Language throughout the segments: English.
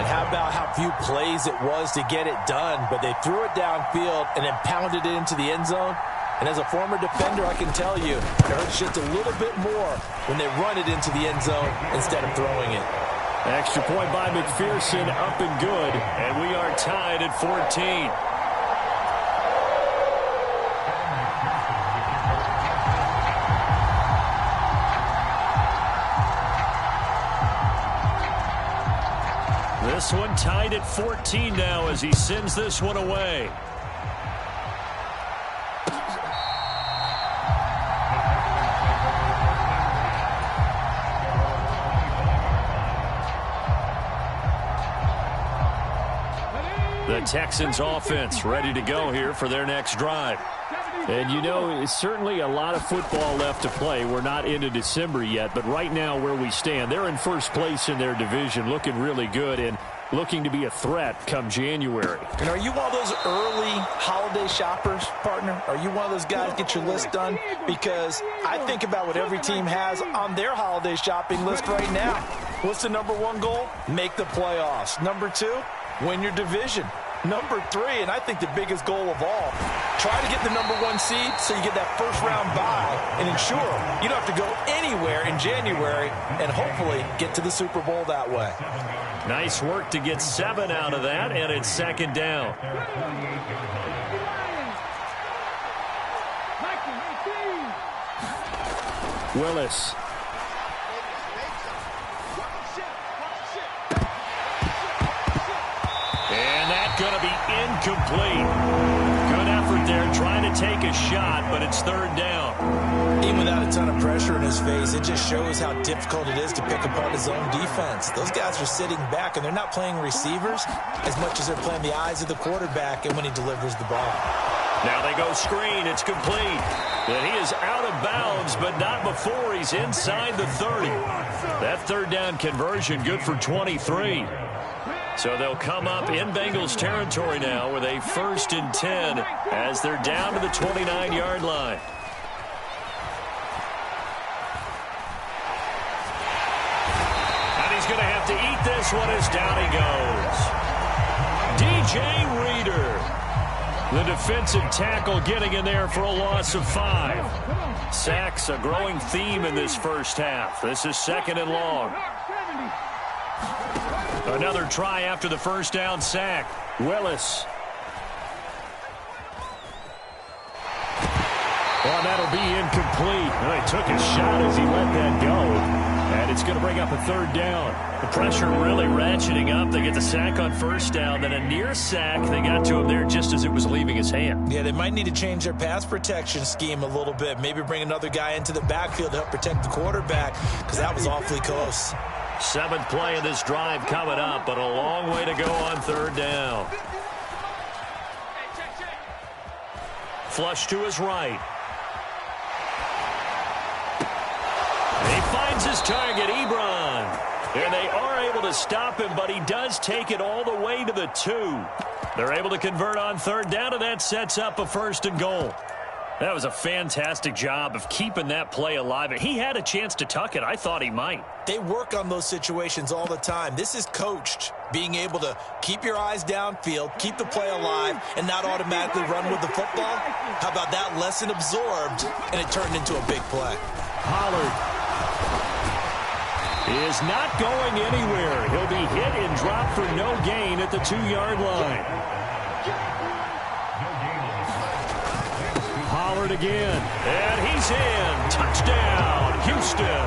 how about how few plays it was to get it done, but they threw it downfield and then pounded it into the end zone. And as a former defender, I can tell you, it hurts just a little bit more when they run it into the end zone instead of throwing it. Extra point by McPherson, up and good, and we are tied at 14. This one tied at 14 now as he sends this one away. The Texans offense ready to go here for their next drive. And, you know, it's certainly a lot of football left to play. We're not into December yet, but right now where we stand, they're in first place in their division, looking really good and looking to be a threat come January. And are you one of those early holiday shoppers, partner? Are you one of those guys get your list done? Because I think about what every team has on their holiday shopping list right now. What's the number one goal? Make the playoffs. Number two, win your division. Number three, and I think the biggest goal of all, try to get the number one seed so you get that first round bye and ensure you don't have to go anywhere in January and hopefully get to the Super Bowl that way. Nice work to get 7 out of that, and it's second down. Willis. And that's going to be incomplete. Good effort there trying to take a shot, but it's third down. Even without a ton of pressure in his face, it just shows how difficult it is to pick apart his own defense. Those guys are sitting back, and they're not playing receivers as much as they're playing the eyes of the quarterback and when he delivers the ball. Now they go screen. It's complete. And he is out of bounds, but not before he's inside the 30. That third down conversion good for 23. So they'll come up in Bengals territory now with a 1st and 10 as they're down to the 29-yard line. And he's going to have to eat this one as down he goes. DJ Reader, the defensive tackle, getting in there for a loss of 5. Sacks a growing theme in this first half. This is 2nd and long. Another try after the first down sack. Willis. Well, that'll be incomplete. Well, he took a shot as he let that go. And it's going to bring up a third down. The pressure really ratcheting up. They get the sack on first down. Then a near sack. They got to him there just as it was leaving his hand. Yeah, they might need to change their pass protection scheme a little bit. Maybe bring another guy into the backfield to help protect the quarterback, because that was awfully close. 7th play of this drive coming up, but a long way to go on third down. Flush to his right. And he finds his target, Ebron. And they are able to stop him, but he does take it all the way to the 2. They're able to convert on third down, and that sets up a 1st and goal. That was a fantastic job of keeping that play alive. He had a chance to tuck it. I thought he might. They work on those situations all the time. This is coached, being able to keep your eyes downfield, keep the play alive, and not automatically run with the football. How about that lesson absorbed, and it turned into a big play. Pollard is not going anywhere. He'll be hit and dropped for no gain at the 2-yard line. Pollard again, and he's in. Touchdown, Houston.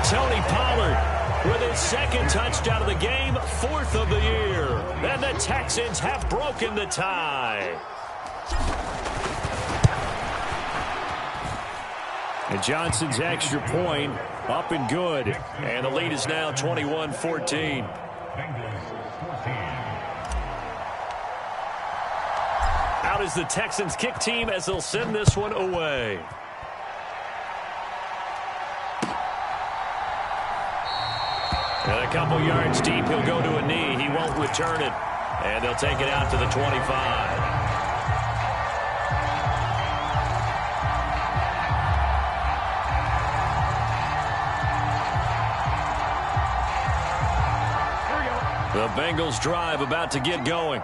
Tony Pollard with his 2nd touchdown of the game, 4th of the year. And the Texans have broken the tie. And Johnson's extra point up and good. And the lead is now 21-14. Out is the Texans kick team as they'll send this one away. And a couple yards deep, he'll go to a knee. He won't return it. And they'll take it out to the 25. The Bengals drive about to get going.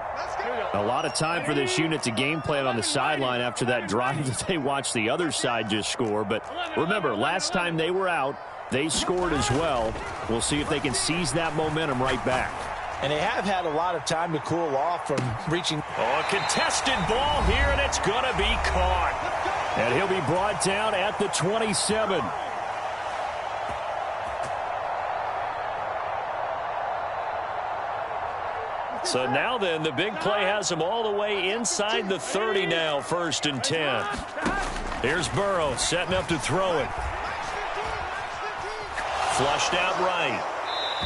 A lot of time for this unit to game plan on the sideline after that drive that they watched the other side just score. But remember, last time they were out, they scored as well. We'll see if they can seize that momentum right back. And they have had a lot of time to cool off from reaching. Oh, a contested ball here, and it's going to be caught. And he'll be brought down at the 27. So now then, the big play has him all the way inside the 30 now, 1st and 10. Here's Burrow setting up to throw it. Flushed out right.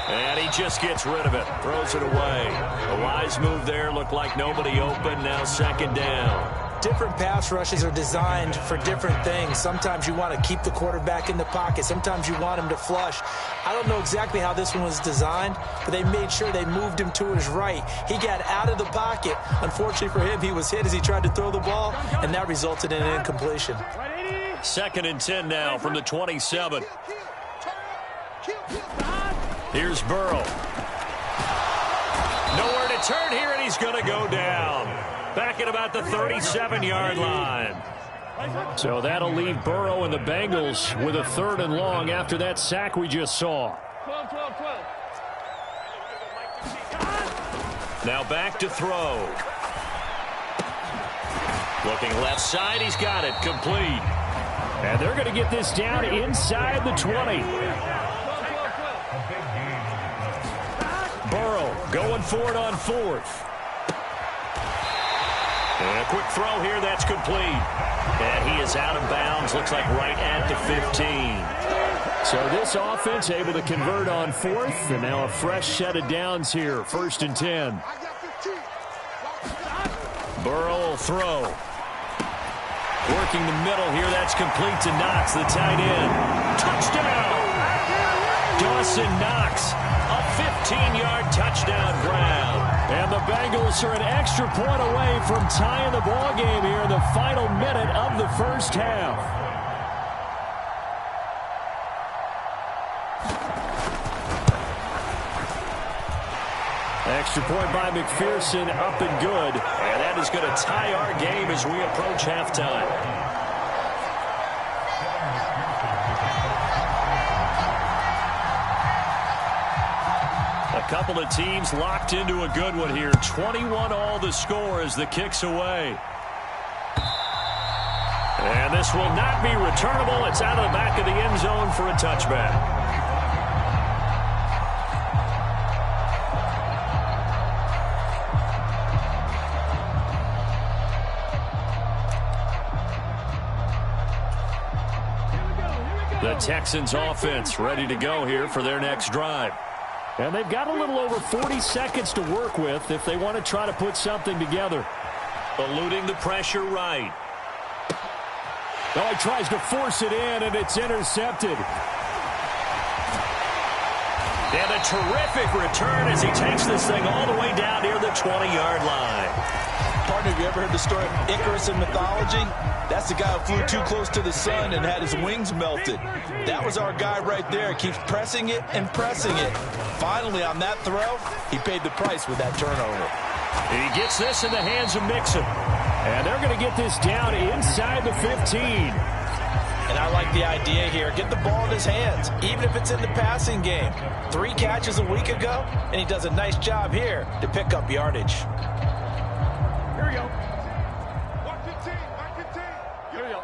And he just gets rid of it. Throws it away. A wise move there. Looked like nobody open. Now 2nd down. Different pass rushes are designed for different things. Sometimes you want to keep the quarterback in the pocket. Sometimes you want him to flush. I don't know exactly how this one was designed, but they made sure they moved him to his right. He got out of the pocket. Unfortunately for him, he was hit as he tried to throw the ball, and that resulted in an incompletion. 2nd and 10 now from the 27. Here's Burrow. Nowhere to turn here, and he's going to go down. Back at about the 37-yard line. So that'll leave Burrow and the Bengals with a 3rd and long after that sack we just saw. Now back to throw. Looking left side, he's got it, complete. And they're going to get this down inside the 20. Burrow going for it on 4th. And a quick throw here, that's complete. And he is out of bounds, looks like right at the 15. So this offense able to convert on 4th, and now a fresh set of downs here, 1st and 10. Burrow will throw. Working the middle here, that's complete to Knox, the tight end. Touchdown! Dawson Knox, a 15-yard touchdown grab. And the Bengals are an extra point away from tying the ball game here in the final minute of the 1st half. Extra point by McPherson, up and good. And that is going to tie our game as we approach halftime. A couple of teams locked into a good one here. 21 all the score as the kick's away. And this will not be returnable. It's out of the back of the end zone for a touchback. The Texans offense ready to go here for their next drive. And they've got a little over 40 seconds to work with if they want to try to put something together. Eluding the pressure right. Oh, he tries to force it in, and it's intercepted. And a terrific return as he takes this thing all the way down near the 20-yard line. Partner, have you ever heard the story of Icarus in mythology? That's the guy who flew too close to the sun and had his wings melted. That was our guy right there. Keeps pressing it and pressing it. Finally, on that throw, he paid the price with that turnover. He gets this in the hands of Mixon. And they're going to get this down inside the 15. And I like the idea here. Get the ball in his hands, even if it's in the passing game. 3 catches a week ago, and he does a nice job here to pick up yardage. Here we go. Watch your team. Watch your team. Here we go.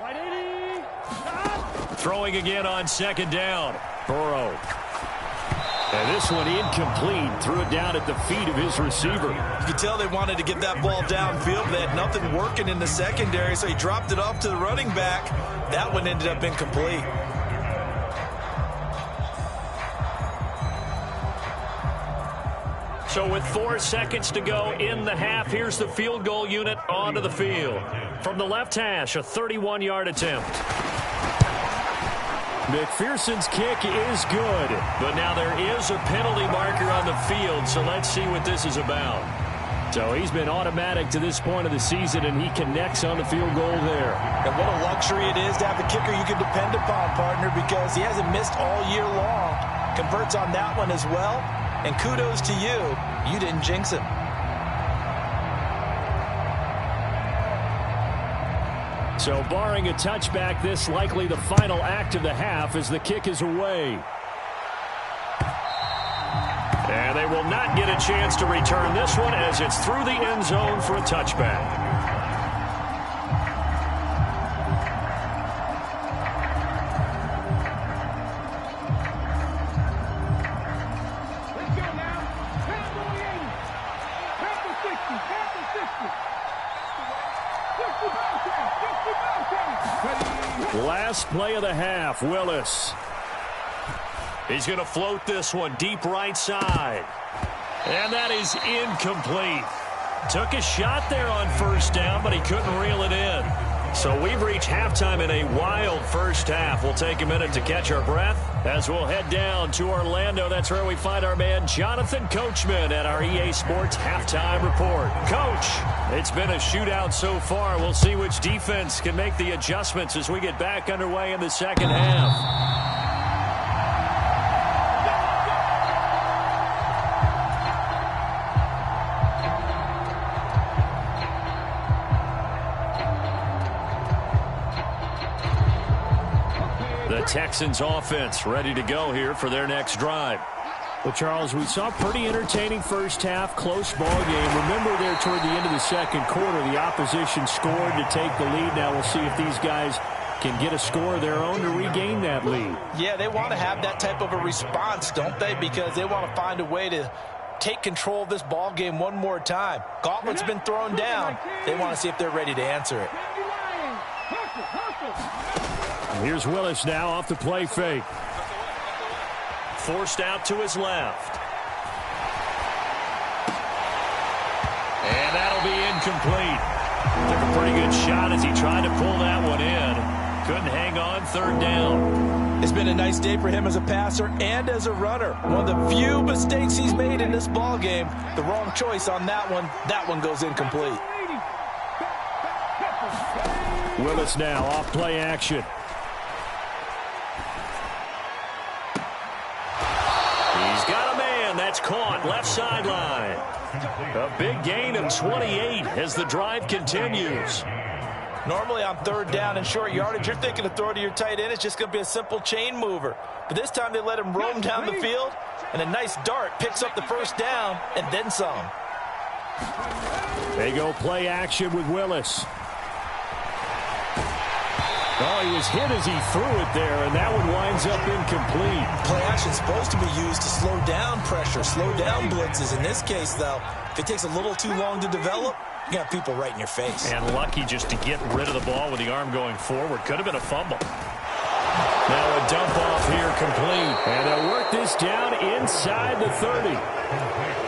Right 80. Stop. Throwing again on 2nd down. Burrow. And this one incomplete. Threw it down at the feet of his receiver. You can tell they wanted to get that ball downfield. They had nothing working in the secondary, so he dropped it off to the running back. That one ended up incomplete. So with 4 seconds to go in the half, here's the field goal unit onto the field. From the left hash, a 31-yard attempt. McPherson's kick is good. But now there is a penalty marker on the field, so let's see what this is about. So he's been automatic to this point of the season, and he connects on the field goal there. And what a luxury it is to have a kicker you can depend upon, partner, because he hasn't missed all year long. Converts on that one as well. And kudos to you. You didn't jinx him. So barring a touchback, this likely the final act of the half as the kick is away. And they will not get a chance to return this one as it's through the end zone for a touchback. Last play of the half, Willis. He's going to float this one deep right side. And that is incomplete. Took a shot there on first down, but he couldn't reel it in. So we've reached halftime in a wild first half. We'll take a minute to catch our breath as we'll head down to Orlando. That's where we find our man Jonathan Coachman at our EA Sports Halftime Report. Coach, it's been a shootout so far. We'll see which defense can make the adjustments as we get back underway in the second half. The Texans offense ready to go here for their next drive. Well, Charles, we saw a pretty entertaining first half, close ball game. Remember there toward the end of the second quarter, the opposition scored to take the lead. Now we'll see if these guys can get a score of their own to regain that lead. Yeah, they want to have that type of a response, don't they? Because they want to find a way to take control of this ball game one more time. Gauntlet's been thrown down. They want to see if they're ready to answer it. Here's Willis now off the play fake. Forced out to his left. And that'll be incomplete. Took a pretty good shot as he tried to pull that one in. Couldn't hang on third down. It's been a nice day for him as a passer and as a runner. One of the few mistakes he's made in this ball game. The wrong choice on that one. That one goes incomplete. Willis now off play action. He's got a man. That's caught left sideline. A big gain of 28 as the drive continues. Normally on third down and short yardage, you're thinking to throw to your tight end. It's just going to be a simple chain mover. But this time they let him roam down the field, and a nice dart picks up the first down and then some. They go play action with Willis. Oh, he was hit as he threw it there, and that one winds up incomplete. Play action is supposed to be used to slow down pressure, slow down blitzes. In this case, though, if it takes a little too long to develop, you got people right in your face. And lucky just to get rid of the ball with the arm going forward. Could have been a fumble. Now a dump off here complete. And they'll work this down inside the 30.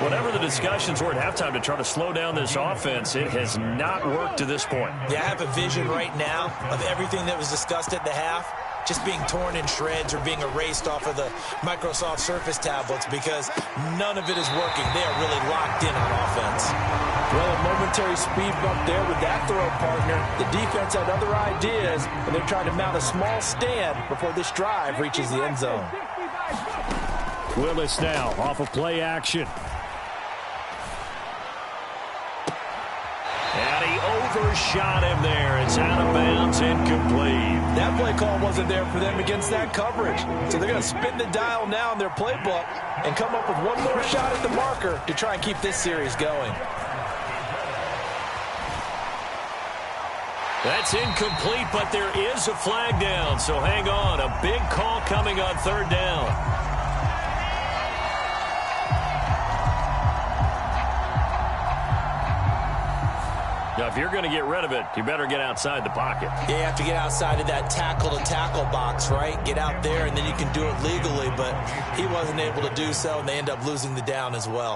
Whatever the discussions were at halftime to try to slow down this offense, it has not worked to this point. Yeah, I have a vision right now of everything that was discussed at the half just being torn in shreds or being erased off of the Microsoft Surface tablets because none of it is working. They are really locked in on offense. Well, a momentary speed bump there with that throw, partner. The defense had other ideas, and they're trying to mount a small stand before this drive reaches the end zone. Willis now off of play action. And he overshot him there. It's out of bounds, incomplete. That play call wasn't there for them against that coverage. So they're going to spin the dial now in their playbook and come up with one more shot at the marker to try and keep this series going. That's incomplete, but there is a flag down. So hang on. A big call coming on third down. Now, if you're going to get rid of it, you better get outside the pocket. Yeah, you have to get outside of that tackle-to-tackle box, right? Get out there, and then you can do it legally, but he wasn't able to do so, and they end up losing the down as well.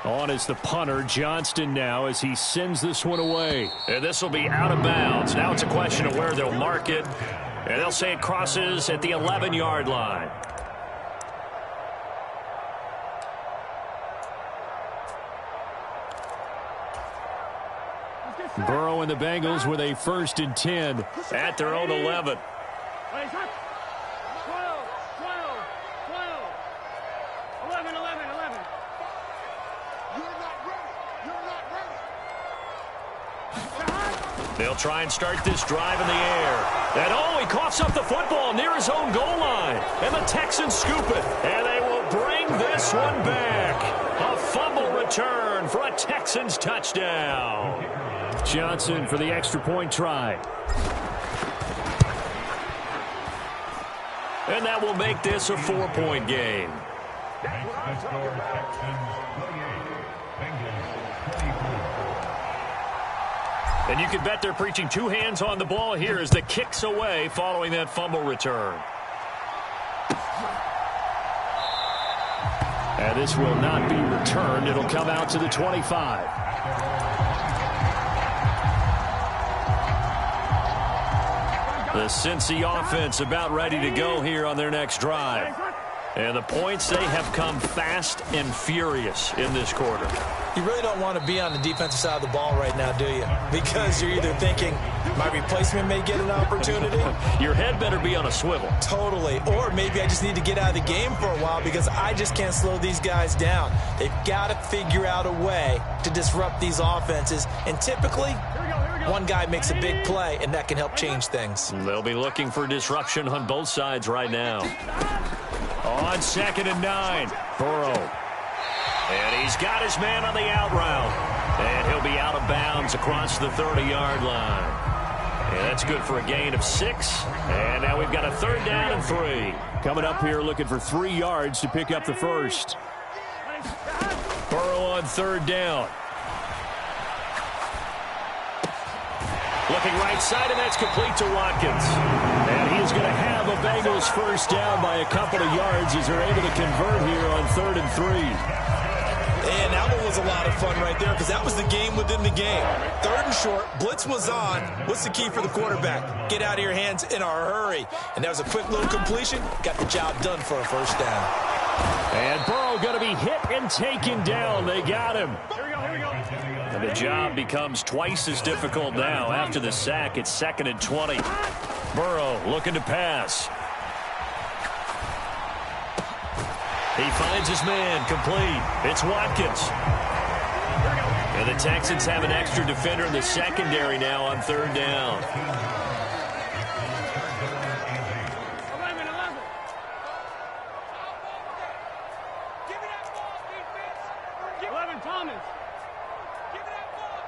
On is the punter, Johnston now, as he sends this one away. And this will be out of bounds. Now it's a question of where they'll mark it, and they'll say it crosses at the 11-yard line. Burrow and the Bengals with a 1st and 10 at their own 11. 12, 12, 12. 11, 11, 11. You're not ready. You're not ready. They'll try and start this drive in the air. And oh, he coughs up the football near his own goal line. And the Texans scoop it. And they will bring this one back. A fumble return for a Texans touchdown. Johnson for the extra point try. And that will make this a 4-point game. And you can bet they're preaching two hands on the ball here as the kick's away following that fumble return. And this will not be returned. It'll come out to the 25. The Cincy offense about ready to go here on their next drive. And the points, they have come fast and furious in this quarter. You really don't want to be on the defensive side of the ball right now, do you? Because you're either thinking, my replacement may get an opportunity. Your head better be on a swivel. Totally. Or maybe I just need to get out of the game for a while because I just can't slow these guys down. They've got to figure out a way to disrupt these offenses. And typically, one guy makes a big play, and that can help change things. They'll be looking for disruption on both sides right now. On 2nd and 9, Burrow. And he's got his man on the out route. And he'll be out of bounds across the 30-yard line. And that's good for a gain of 6. And now we've got a 3rd down and 3. Coming up here looking for 3 yards to pick up the first. Burrow on 3rd down. Looking right side, and that's complete to Watkins. And he is going to have a Bengals first down by a couple of yards as they're able to convert here on 3rd and 3. And that one was a lot of fun right there because that was the game within the game. 3rd and short, blitz was on. What's the key for the quarterback? Get out of your hands in a hurry. And that was a quick little completion. Got the job done for a first down. And Burrow going to be hit and taken down. They got him. And the job becomes twice as difficult now. After the sack, it's 2nd and 20. Burrow looking to pass. He finds his man complete. It's Watkins. And the Texans have an extra defender in the secondary now on 3rd down. 11, 11. Give me that ball, defense. 11, Thomas. Give me that ball,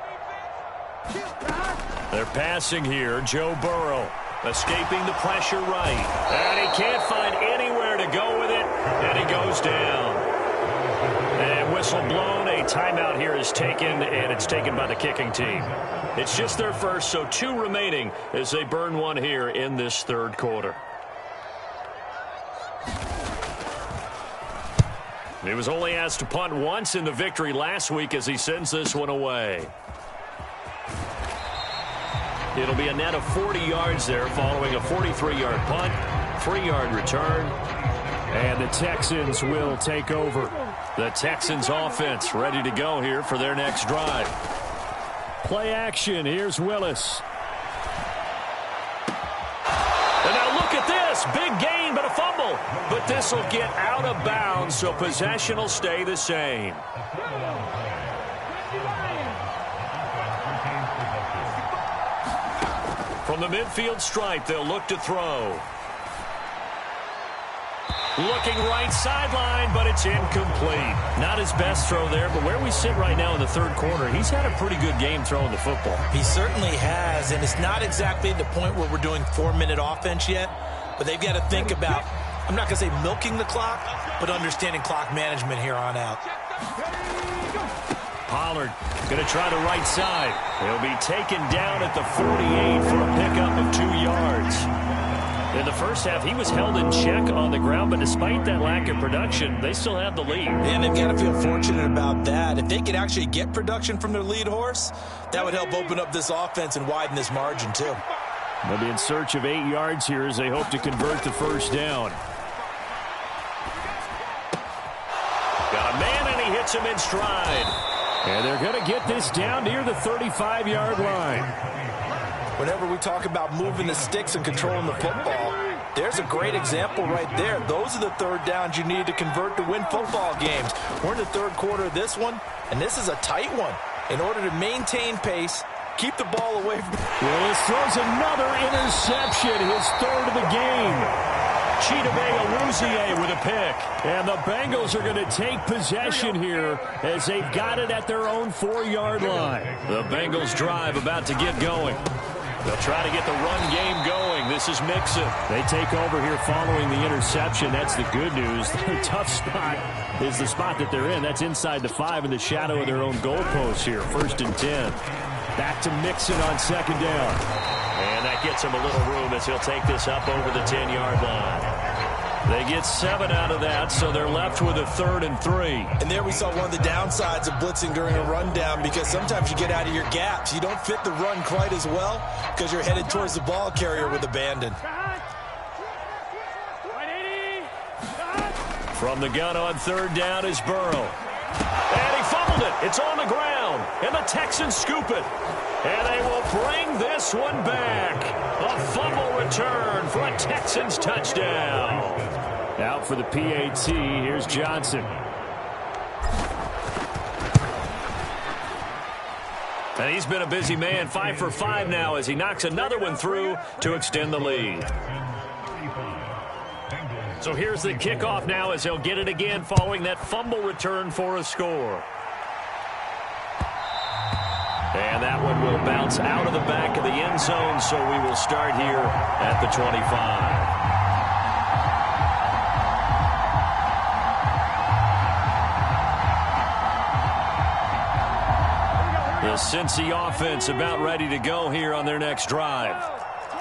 defense. They're passing here. Joe Burrow escaping the pressure right. And he can't find anywhere to go with it. And he goes down. And whistle blown. A timeout here is taken, and it's taken by the kicking team. It's just their first, so 2 remaining as they burn one here in this 3rd quarter. He was only asked to punt once in the victory last week as he sends this one away. It'll be a net of 40 yards there following a 43-yard punt, 3-yard return. And the Texans will take over. The Texans offense ready to go here for their next drive. Play action. Here's Willis. And now look at this. Big gain, but a fumble. But this will get out of bounds, so possession will stay the same. From the midfield stripe, they'll look to throw. Looking right sideline, but it's incomplete. Not his best throw there, but where we sit right now in the 3rd quarter, he's had a pretty good game throwing the football. He certainly has, and it's not exactly at the point where we're doing 4-minute offense yet, but they've got to think about, I'm not going to say milking the clock, but understanding clock management here on out. Pollard going to try the right side. He'll be taken down at the 48 for a pickup of 2 yards. In the first half, he was held in check on the ground, but despite that lack of production, they still have the lead. And they've got to feel fortunate about that. If they could actually get production from their lead horse, that would help open up this offense and widen this margin, too. They'll be in search of 8 yards here as they hope to convert the first down. Got a man, and he hits him in stride. And they're going to get this down near the 35-yard line. Whenever we talk about moving the sticks and controlling the football, There's a great example right there. Those are the third downs you need to convert to win football games. We're in the third quarter of this one, and this is a tight one. In order to maintain pace, keep the ball away from... Willis throws another interception, his third of the game. Chidobe with a pick. And the Bengals are going to take possession here as they've got it at their own 4-yard line. The Bengals drive about to get going. They'll try to get the run game going. This is Mixon. They take over here following the interception. That's the good news. The tough spot is the spot that they're in. That's inside the 5 in the shadow of their own goalpost here. 1st and 10. Back to Mixon on 2nd down. And that gets him a little room as he'll take this up over the 10-yard line. They get 7 out of that, so they're left with a 3rd and 3. And there we saw one of the downsides of blitzing during a rundown, because sometimes you get out of your gaps. You don't fit the run quite as well because you're headed towards the ball carrier with abandon. From the gun on 3rd down is Burrow. And he fumbled it. It's on the ground. And the Texans scoop it. And they will bring this one back. A fumble return for a Texans touchdown. Out for the PAT. Here's Johnson. And he's been a busy man. 5 for 5 now as he knocks another one through to extend the lead. So here's the kickoff now as they'll get it again following that fumble return for a score. And that one will bounce out of the back of the end zone, so we will start here at the 25. The Cincy offense about ready to go here on their next drive.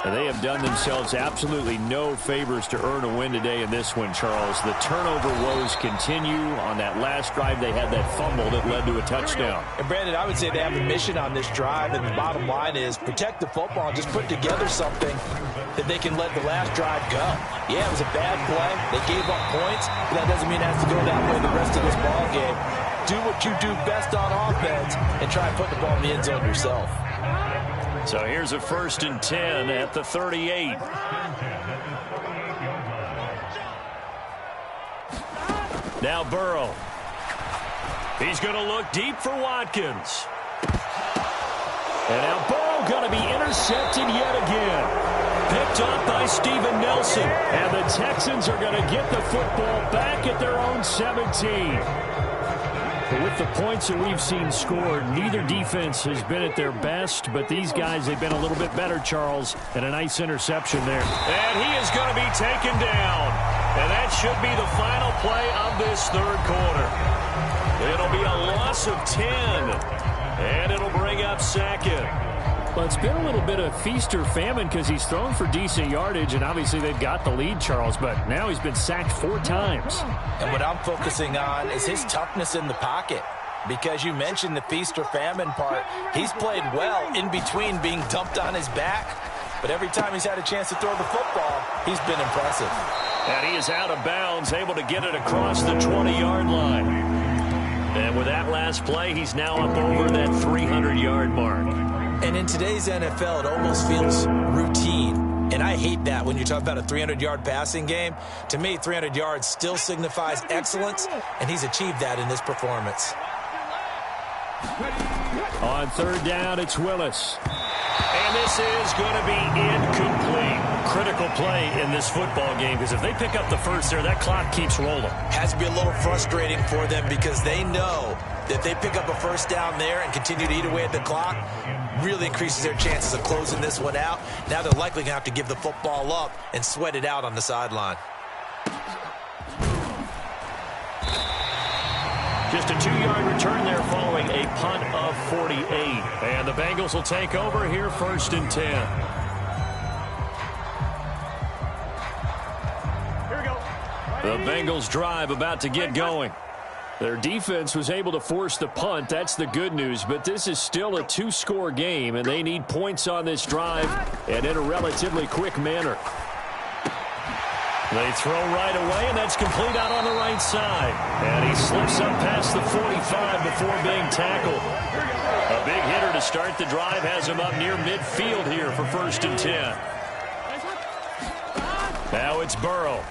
And they have done themselves absolutely no favors to earn a win today in this one, Charles. The turnover woes continue. On that last drive, they had that fumble that led to a touchdown. And, Brandon, I would say they have a mission on this drive, and the bottom line is protect the football and just put together something that they can let the last drive go. Yeah, it was a bad play. They gave up points, but that doesn't mean it has to go that way the rest of this ball game. Do what you do best on offense and try and put the ball in the end zone yourself. So here's a 1st and 10 at the 38. Now Burrow. He's going to look deep for Watkins. And now Burrow going to be intercepted yet again. Picked up by Steven Nelson. And the Texans are going to get the football back at their own 17. With the points that we've seen scored, neither defense has been at their best, but these guys, they've been a little bit better, Charles, and a nice interception there. And he is going to be taken down. And that should be the final play of this third quarter. It'll be a loss of 10, and it'll bring up 2nd. Well, it's been a little bit of feast or famine because he's thrown for decent yardage, and obviously they've got the lead, Charles, but now he's been sacked 4 times. And what I'm focusing on is his toughness in the pocket, because you mentioned the feast or famine part. He's played well in between being dumped on his back, but every time he's had a chance to throw the football, he's been impressive. And he is out of bounds, able to get it across the 20-yard line. And with that last play, he's now up over that 300-yard mark. And in today's NFL, it almost feels routine. And I hate that when you talk about a 300-yard passing game. To me, 300 yards still signifies excellence, and he's achieved that in this performance. On 3rd down, it's Willis. And this is going to be incomplete. Critical play in this football game, because if they pick up the first there, that clock keeps rolling. Has to be a little frustrating for them, because they know that if they pick up a first down there and continue to eat away at the clock, really increases their chances of closing this one out. Now they're likely going to have to give the football up and sweat it out on the sideline. Just a 2-yard return there following a punt of 48. And the Bengals will take over here 1st and 10. Here we go. The Bengals drive about to get going. Their defense was able to force the punt. That's the good news. But this is still a 2-score game, and they need points on this drive and in a relatively quick manner. They throw right away, and that's complete out on the right side. And he slips up past the 45 before being tackled. A big hitter to start the drive has him up near midfield here for 1st and 10. Now it's Burrow.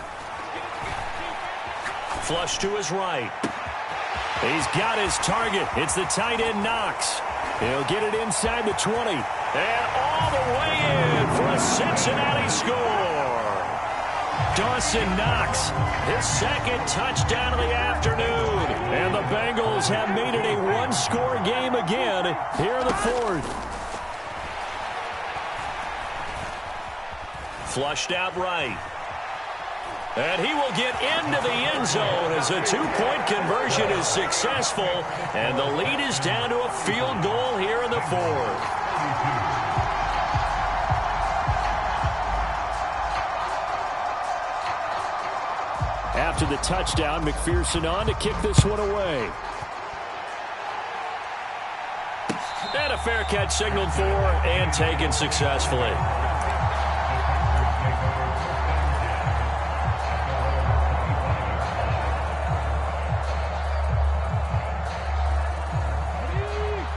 Flush to his right. He's got his target. It's the tight end Knox. He'll get it inside the 20. And all the way in for a Cincinnati score. Dawson Knox, his second touchdown of the afternoon. And the Bengals have made it a one-score game again here in the fourth. Flushed out right. And he will get into the end zone as a two-point conversion is successful. And the lead is down to a field goal here in the fourth. After the touchdown, McPherson on to kick this one away. And a fair catch signaled for and taken successfully.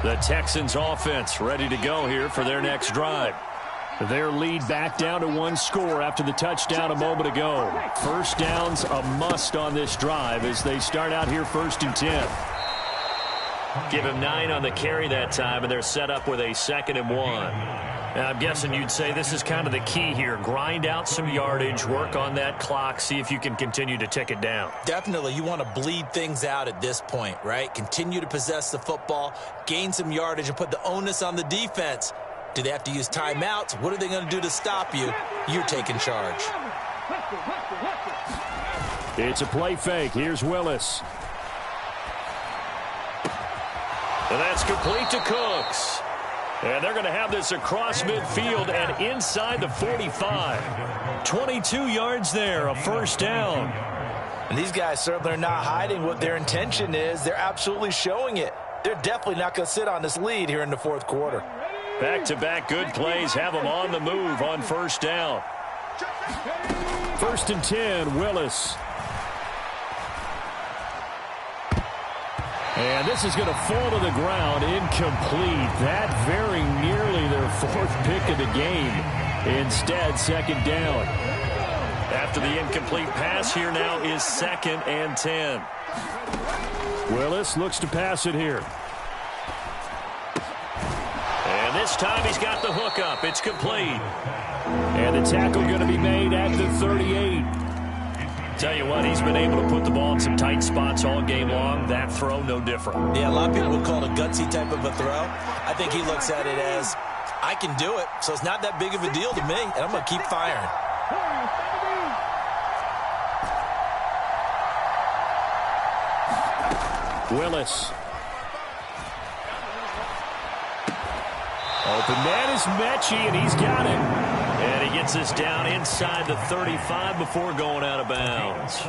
The Texans offense ready to go here for their next drive. Their lead back down to one score after the touchdown a moment ago. First down's a must on this drive as they start out here 1st and 10. Give him 9 on the carry that time, and they're set up with a 2nd and 1. Now, I'm guessing you'd say this is kind of the key here. Grind out some yardage, work on that clock, see if you can continue to tick it down. Definitely, you want to bleed things out at this point, right? Continue to possess the football, gain some yardage, and put the onus on the defense. Do they have to use timeouts? What are they going to do to stop you? You're taking charge. It's a play fake. Here's Willis. And that's complete to Cooks. And they're going to have this across midfield and inside the 45. 22 yards there, a first down. And these guys certainly are not hiding what their intention is. They're absolutely showing it. They're definitely not going to sit on this lead here in the fourth quarter. Back-to-back good plays have them on the move on first down. 1st and 10, Willis. And this is going to fall to the ground, incomplete. That very nearly their 4th pick of the game. Instead, 2nd down. After the incomplete pass, here now is 2nd and 10. Willis looks to pass it here. And this time he's got the hook up. It's complete. And the tackle going to be made at the 38. Tell you what, he's been able to put the ball in some tight spots all game long. That throw, no different. Yeah, a lot of people would call it a gutsy type of a throw. I think he looks at it as, I can do it, so it's not that big of a deal to me, and I'm going to keep firing. Willis. Open man is Mechie, and he's got it. And he gets us down inside the 35 before going out of bounds.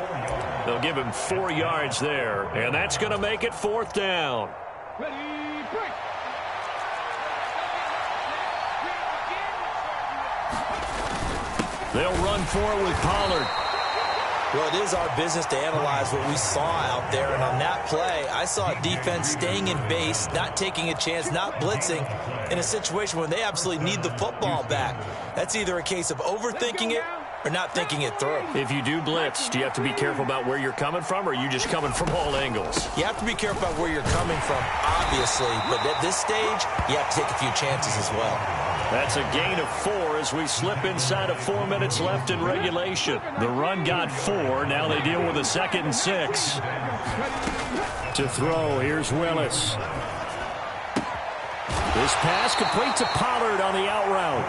They'll give him 4 yards there, and that's going to make it 4th down. They'll run for it with Pollard. Well, it is our business to analyze what we saw out there, and on that play, I saw a defense staying in base, not taking a chance, not blitzing, in a situation where they absolutely need the football back. That's either a case of overthinking it or not thinking it through. If you do blitz, do you have to be careful about where you're coming from, or are you just coming from all angles? You have to be careful about where you're coming from, obviously, but at this stage, you have to take a few chances as well. That's a gain of 4 as we slip inside of 4 minutes left in regulation. The run got 4. Now they deal with a 2nd and 6. To throw, here's Willis. This pass complete to Pollard on the out route.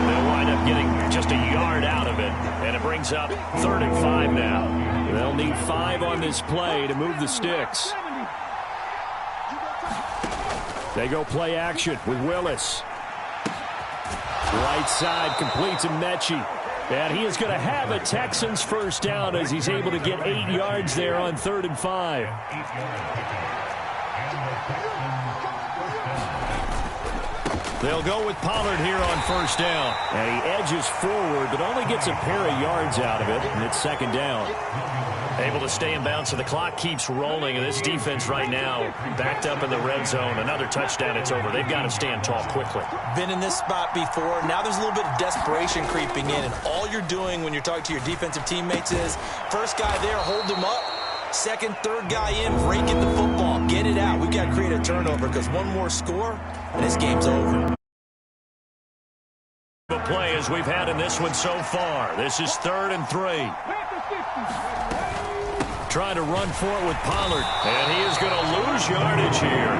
They'll wind up getting just a yard out of it, and it brings up 3rd and 5 now. They'll need 5 on this play to move the sticks. They go play action with Willis. Right side complete to Mechie. And he is going to have a Texans first down as he's able to get 8 yards there on 3rd and 5. They'll go with Pollard here on first down. And he edges forward, but only gets a pair of yards out of it, and it's second down. Able to stay in bounds, so the clock keeps rolling, and this defense right now backed up in the red zone. Another touchdown, it's over. They've got to stand tall quickly. Been in this spot before. Now there's a little bit of desperation creeping in, and all you're doing when you're talking to your defensive teammates is, first guy there, hold him up. Second, third guy in, break it the football. Get it out. We've got to create a turnover because one more score, and this game's over. The play as we've had in this one so far. This is 3rd and 3. Trying to run for it with Pollard, and he is going to lose yardage here.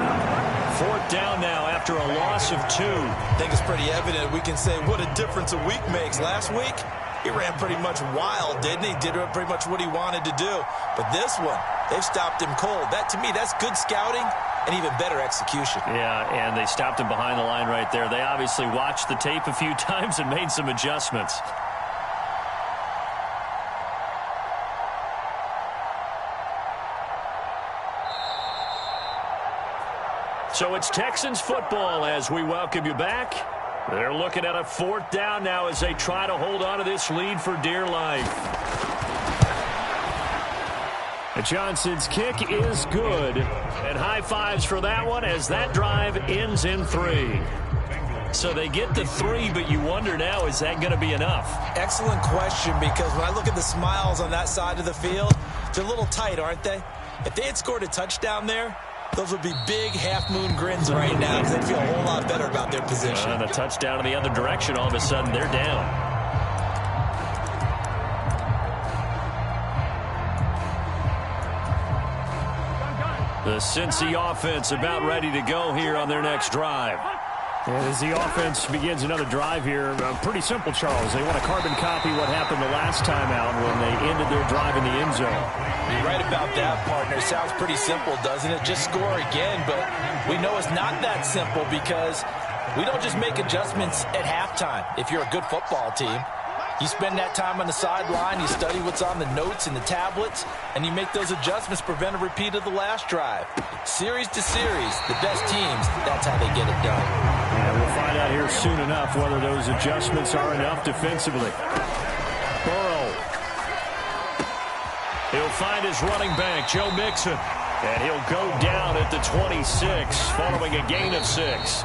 4th down now after a loss of 2. I think it's pretty evident. We can say what a difference a week makes. Last week, he ran pretty much wild, didn't he? Did pretty much what he wanted to do. But this one, they've stopped him cold. That, to me, that's good scouting and even better execution. Yeah, and they stopped him behind the line right there. They obviously watched the tape a few times and made some adjustments. So it's Texans football as we welcome you back. They're looking at a 4th down now as they try to hold on to this lead for dear life. Johnson's kick is good. And high fives for that one as that drive ends in 3. So they get the 3, but you wonder now, is that going to be enough? Excellent question, because when I look at the smiles on that side of the field, they're a little tight, aren't they? If they had scored a touchdown there, those would be big half-moon grins right now because they'd feel a whole lot better about their position. And a touchdown in the other direction, all of a sudden they're down. The Cincy offense about ready to go here on their next drive. And as the offense begins another drive here, pretty simple, Charles. They want to carbon copy what happened the last time out when they ended their drive in the end zone. You're right about that, partner. Sounds pretty simple, doesn't it? Just score again, but we know it's not that simple because we don't just make adjustments at halftime. If you're a good football team, you spend that time on the sideline, you study what's on the notes and the tablets, and you make those adjustments, prevent a repeat of the last drive. Series to series, the best teams, that's how they get it done. Yeah, we'll find out here soon enough whether those adjustments are enough defensively. Burrow. He'll find his running back, Joe Mixon, and he'll go down at the 26 following a gain of 6.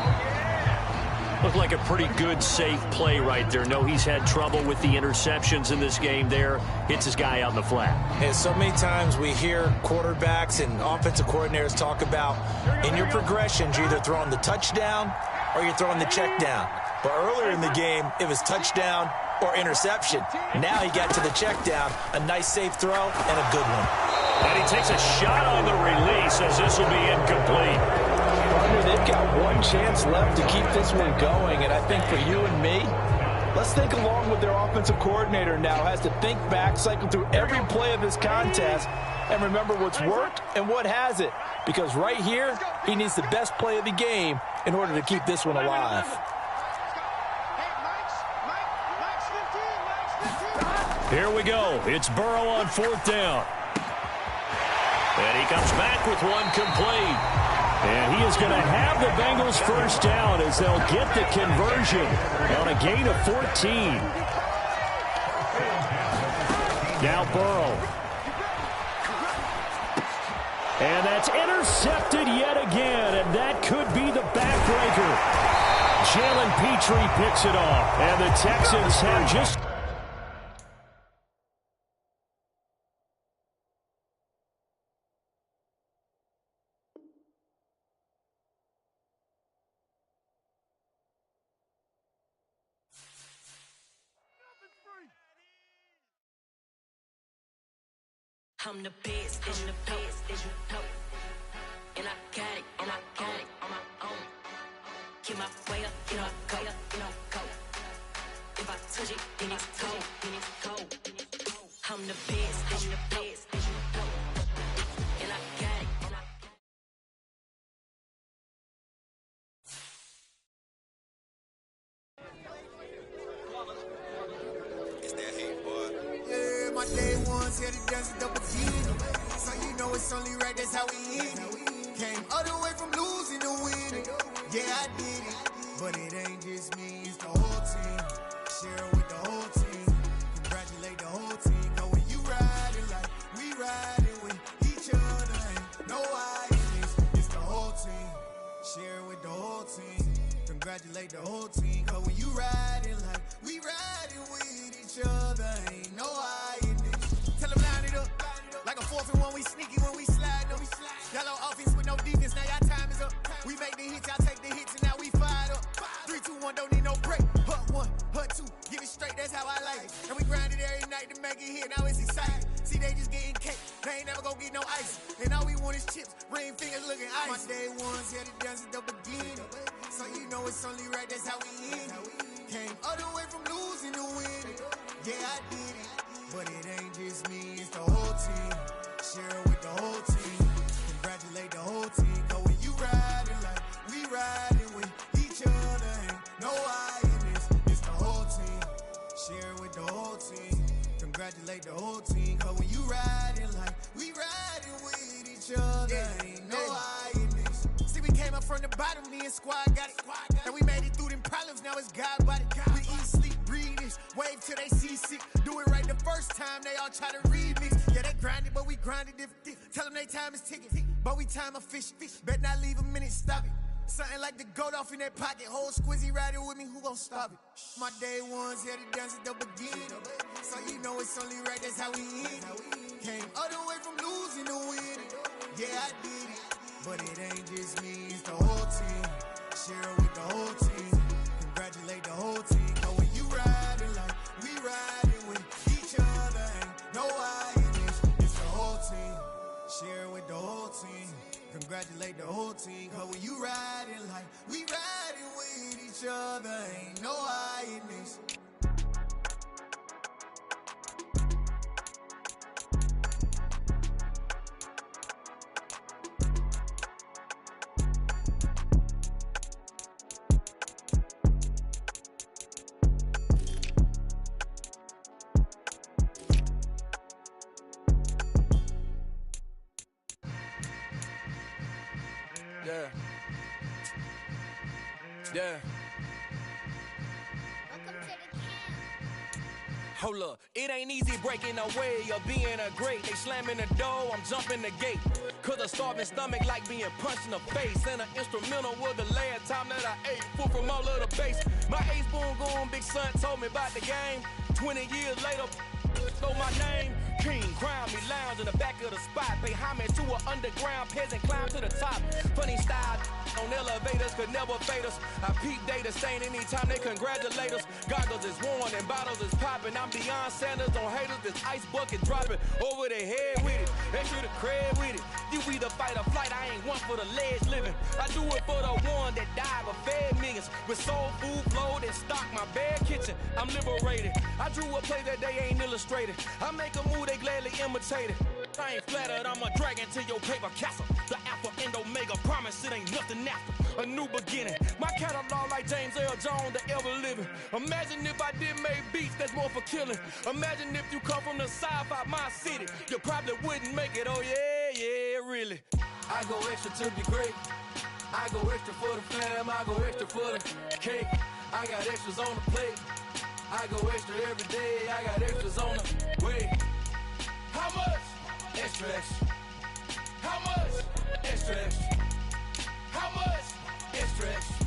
Looked like a pretty good, safe play right there. No, he's had trouble with the interceptions in this game there. Hits his guy out in the flat. And so many times we hear quarterbacks and offensive coordinators talk about in your progressions, you're either throwing the touchdown or you're throwing the check down. But earlier in the game, it was touchdown or interception. Now he got to the check down, a nice safe throw and a good one. And he takes a shot on the release as this will be incomplete. They've got one chance left to keep this one going, and I think for you and me, let's think along with their offensive coordinator now has to think back, cycle through every play of this contest, and remember what's worked and what hasn't, because right here, he needs the best play of the game in order to keep this one alive. Here we go. It's Burrow on 4th down. And he comes back with one complete. And he is going to have the Bengals first down as they'll get the conversion on a gain of 14. Now Burrow. And that's intercepted yet again, and that could be the backbreaker. Jalen Petrie picks it off, and the Texans have just... I'm the best, and the best, and you know. And I got it, and I got it on my own. Get my way up, you know, go, you know, go. If I touch it, then it's cold, then it's cold. I'm the best, and the best, and you know. And I got it, and I got it. It's that hate, boy. Yeah, my day ones here to dance with double G. So you know it's only right, that's how we eat. Came all the way from losing to winning. Yeah, I did it. But it ain't just me, it's the whole team. Share it with the whole team. Congratulate the whole team. Cause when you riding like we riding with each other, ain't no I in this. It's the whole team. Share it with the whole team. Congratulate the whole team. Cause when you riding like we riding with each other, ain't no I in this. Tell them line it up. Like a 4th and 1, we sneaky when we slide up. Yellow offense with no defense, now y'all time is up. We make the hits, y'all take the hits, and now we fired up. 3, 2, 1, don't need no break. Hut 1, hut 2, get it straight, that's how I like it. And we grind it every night to make it hit, now it's exciting. See, they just getting cake, they ain't never gonna get no ice. And all we want is chips, ring fingers looking ice. My day ones here to dance at the beginning. So you know it's only right, that's how we end it. Came all the way from losing to winning. Yeah, I did it. But it ain't just me, it's the whole team. Share it with the whole team. Congratulate the whole team. Cause when you riding like we riding with each other, ain't no I in this. It's the whole team. Share it with the whole team. Congratulate the whole team. Cause when you riding like we riding with each other, ain't no I in this. See, we came up from the bottom, me and squad got it. And we made it through them problems, now it's God body. We eat, sleep, breathe this, wave till they see sick. Do it right the first time, they all try to remix. Yeah, they grind it, but we grind it different. Tell them they time is ticking, but we time a fish. Bet not leave a minute, stop it. Something like the goat off in that pocket. Whole squizzy riding with me, who gon' stop it? My day ones here to dance at the beginning. So you know it's only right, that's how we end it. Came all the way from losing to winning. Yeah, I did it. But it ain't just me, it's the whole team. Share it with the whole team. Congratulate the whole team. Cause when you riding like we riding with each other, ain't no I in this. It's the whole team. Share it with the whole team. Congratulate the whole team. Cause when you riding like we riding with each other, ain't no I in this. Yeah. Yeah. Hold up, it ain't easy breaking away or being a great. They slamming the door, I'm jumping the gate. Cause a starving stomach like being punched in the face. And an instrumental was the last time that I ate food from all of the bass. My ace boom goon, big son told me about the game. 20 years later, know my name. King, crown me, lounge in the back of the spot. Pay homage to an underground peasant, climb to the top. Funny style on elevators could never fade us. I peep data stain anytime they congratulate us. Goggles is worn and bottles is popping. I'm Deion Sanders on haters, this ice bucket dropping over their head with it. They should have cred with it. You either fight or flight, I ain't one for the ledge living. I do it for the one that died but fed millions. With soul food flowed and stocked my bare kitchen. I'm liberated. I drew a play that they ain't illustrated. I make a move, they gladly imitate it. I ain't flattered, I'm a dragon to your paper castle. The Alpha and Omega, promise it ain't nothing after. A new beginning. My catalog like James Earl Jones, the ever living. Imagine if I did make beats that's more for killing. Imagine if you come from the sci-fi, my city. You probably wouldn't make it, oh yeah, yeah, really. I go extra to be great. I go extra for the fam, I go extra for the cake. I got extras on the plate. I go extra every day, I got extras on the way. How much? Extra, extra. How much? Extra, extra. How much? Extra, extra.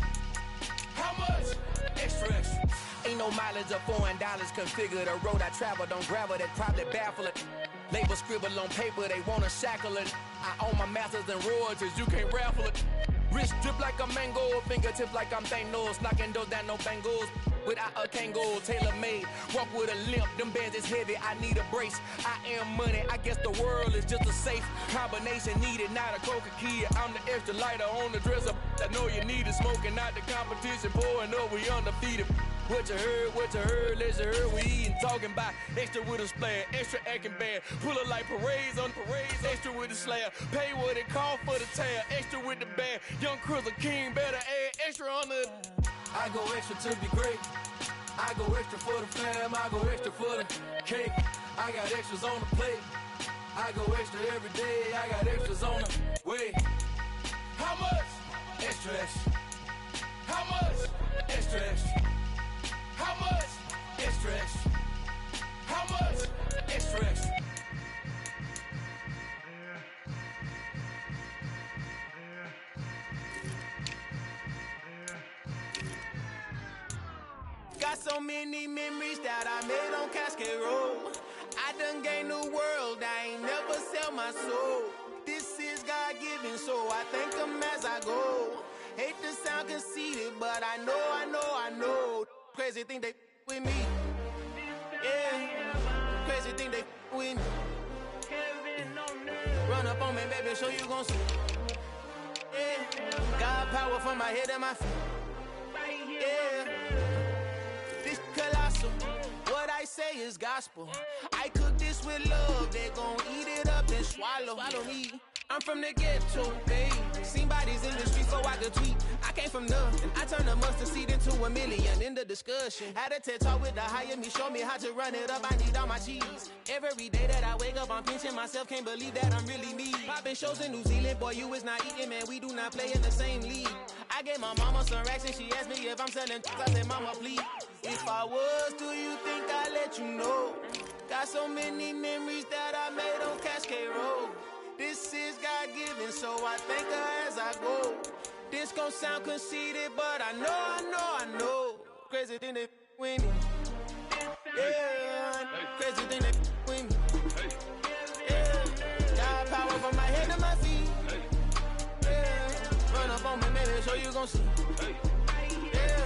How much? Extra, extra. Ain't no mileage of $4 configure the road I travel. Don't gravel, that probably baffle it. Label scribble on paper, they wanna shackle it. I own my masters and royalties, you can't raffle it. Wrist drip like a mango, fingertips like I'm Thanos. Knocking those down, no bangles. Without a Kango, tailor-made. Walk with a limp, them bands is heavy, I need a brace. I am money, I guess the world is just a safe combination needed, not a coca key. I'm the extra lighter on the dresser. I know you need it, smoking out the competition, pouring up, we undefeated. What you heard, let's heard, we eating, talking about extra with a splash, extra acting bad. Pull up like parades on parades, extra with the slab. Pay what it cost for the tab, extra with the bag. Young Crizzle King, better add extra on the. I go extra to be great. I go extra for the fam, I go extra for the cake. I got extras on the plate. I go extra every day, I got extras on the way. How much? Extra, extra. How much? Extra, extra. How much? Extra, extra. How much? Extra, extra. Got so many memories that I made on Cascade Road. I done gained the world, I ain't never sell my soul. This is God-given, so I thank him as I go. Hate to sound conceited, but I know. Crazy thing they with me. Yeah, crazy thing they with me. Run up on me, baby, show you gon' see. Yeah, God power from my head and my feet. Yeah. Colossal. What I say is gospel. I cook this with love. They gon' eat it up and swallow me. I'm from the ghetto, babe. Seen bodies in the street so I could tweet. I came from nothing. I turned a mustard seed into a million. In the discussion, had a TED talk with the higher me. Show me how to run it up. I need all my cheese. Every day that I wake up, I'm pinching myself. Can't believe that I'm really me. Popping shows in New Zealand, boy, you is not eating, man. We do not play in the same league. I gave my mama some racks and she asked me if I'm selling. I said, mama, please. If I was, do you think I'd let you know? Got so many memories that I made on Cascade Road. This is God-given, so I thank her as I go. This gon' sound conceited, but I know. Crazy thing they with me. Yeah, crazy thing they with me. Yeah, got power from my head to my feet. Yeah, run up on me, baby, so you gon' see. Yeah.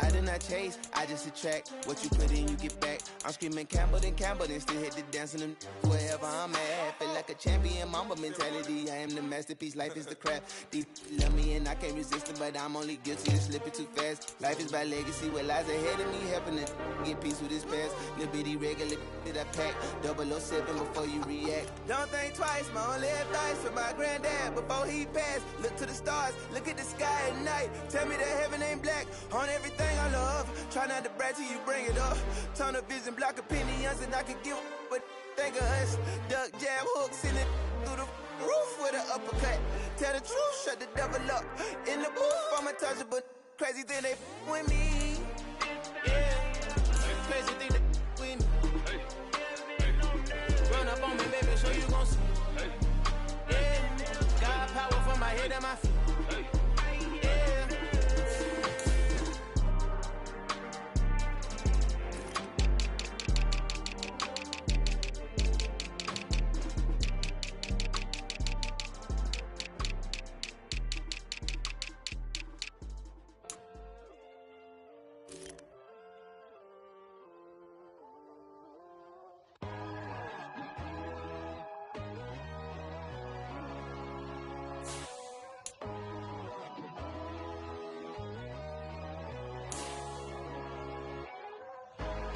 I did not chase, I just attract. What you put in, you get back. I'm screaming Campbell, then still hit the dancing and wherever I'm at. Feel like a champion, mamba mentality. I am the masterpiece, life is the crap. These love me and I can't resist it, but I'm only guilty of slipping too fast. Life is by legacy, what lies ahead of me, helping to get peace with this past. Little bitty regular that I pack, 007 before you react. Don't think twice, my only advice for my granddad before he passed. Look to the stars, look at the sky at night. Tell me that heaven ain't black on everything I love. Try not to brag till you bring it up. Tunnel vision, block opinions, and I could give but think of us. Duck, jab, hooks in it through the roof with an uppercut. Tell the truth, shut the devil up. In the booth, I'm untouchable. Crazy thing they with me. Yeah, crazy thing they with me. Run up on me, baby, so you gon' see. Yeah, got power from my head and my feet.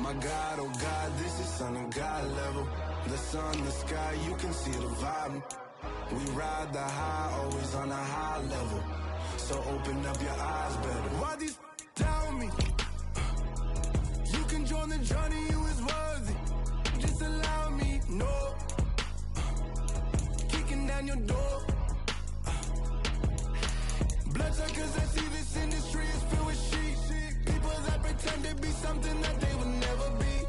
My God, oh God, this is Son of God level. The sun, the sky, you can see the vibe. We ride the high, always on a high level. So open up your eyes better. Why these tell me? You can join the journey, you is worthy. Just allow me, no. Kicking down your door. Bloodsuckers, I see this industry is filled with sheep. People that pretend to be something that they would never be.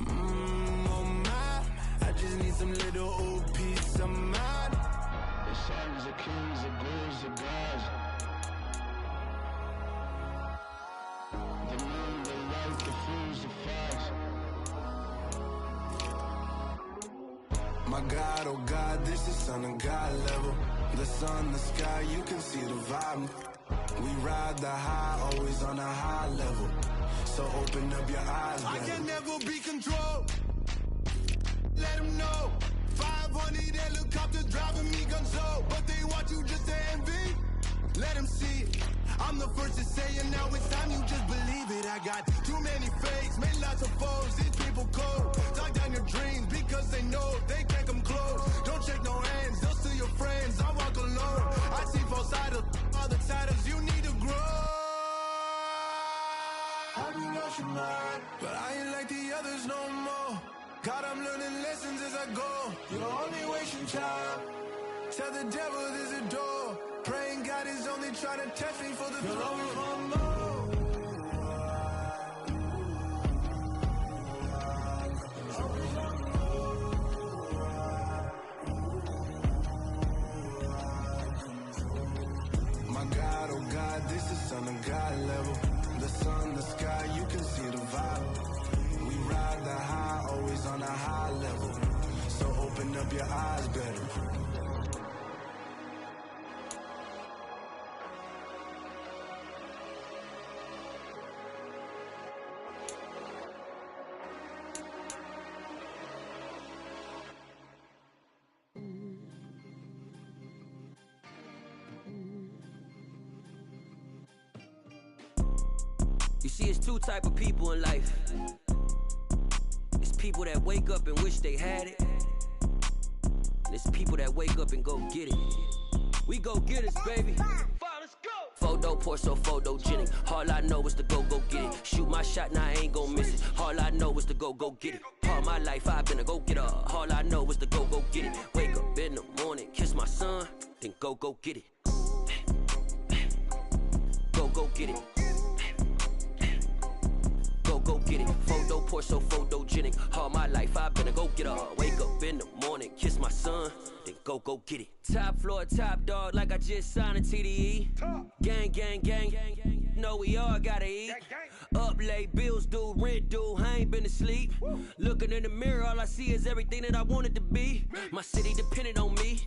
Oh my, I just need some little old peace of mind. The sons of kings, the gurus of gods. The moon, the light, the fools, the facts. My God, oh God, this is Son of God level. The sun, the sky, you can see the vibe. We ride the high, always on a high level. So open up your eyes, baby. I can never be controlled. Let them know. 500 helicopters driving me gonzo. But they want you just to envy. Let them see it. I'm the first to say it, now it's time you just believe it. I got too many fakes, made lots of foes. These people cold. Talk down your dreams because they know they can't come close. Don't shake no hands, they'll steal your friends. I walk alone. I see false idols, all the titles you need to grow. Have you lost your mind? But I ain't like the others no more. God, I'm learning lessons as I go. You're only wasting time. Tell the devil there's a door. Praying God is only trying to test me for the throne. My God, oh God, this is Son of God level. The sun, the sky, you can see the vibe. We ride the high, always on a high level. So open up your eyes better. You see, it's two type of people in life. It's people that wake up and wish they had it, and it's people that wake up and go get it. We go get it, baby. Let's go. Photo pour so photogenic. All I know is to go get it. Shoot my shot, now I ain't gon' miss it. All I know is to go get it. All my life I've been a go-getter. All I know is to go get it. Wake up in the morning, kiss my son, then go get it. Go get it. Go get it. Photo pour so photogenic. All my life I've been a go-getter. Wake up in the morning, kiss my son, then go get it. Top floor, top dog, like I just signed a TDE. Gang, gang, gang. Know we all gotta eat. Up late, bills due, rent due, I ain't been asleep. Looking in the mirror, all I see is everything that I wanted to be. My city depended on me,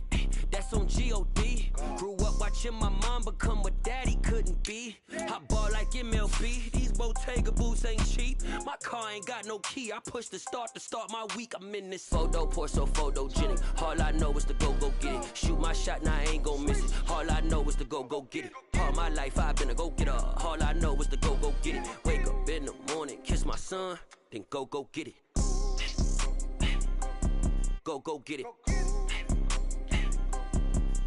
that's on G.O.D. Grew up watching my mom become what daddy couldn't be. I ball like MLB, these Bottega boots ain't cheap. My car ain't got no key, I push the start to start my week. I'm in this photo pour so photogenic. All I know is to go get it. Shoot my shot, now I ain't gon' miss it. All I know is to go get it. All my life I've been a go-getter. All I know is to go get it. Wake up in the morning, kiss my son, then go get it. Go get it.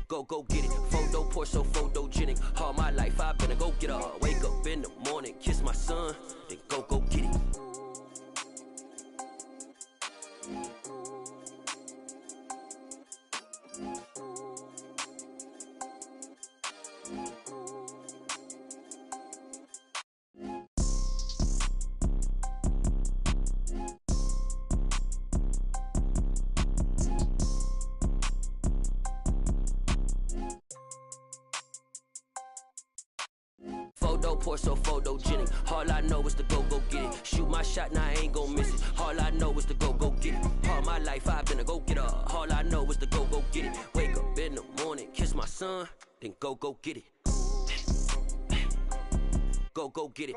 Go get it. Photo pour so photogenic. All my life I've been a go-getter. Wake up in the morning, kiss my son, then go get it. Photo pour so photogenic. All I know is to go get it. Shoot my shot, now I ain't gon' miss it. All I know is to go get it. All my life I've been a go-getter. All I know is to go get it. Wake up in the morning, kiss my son, then go get it. Go get it.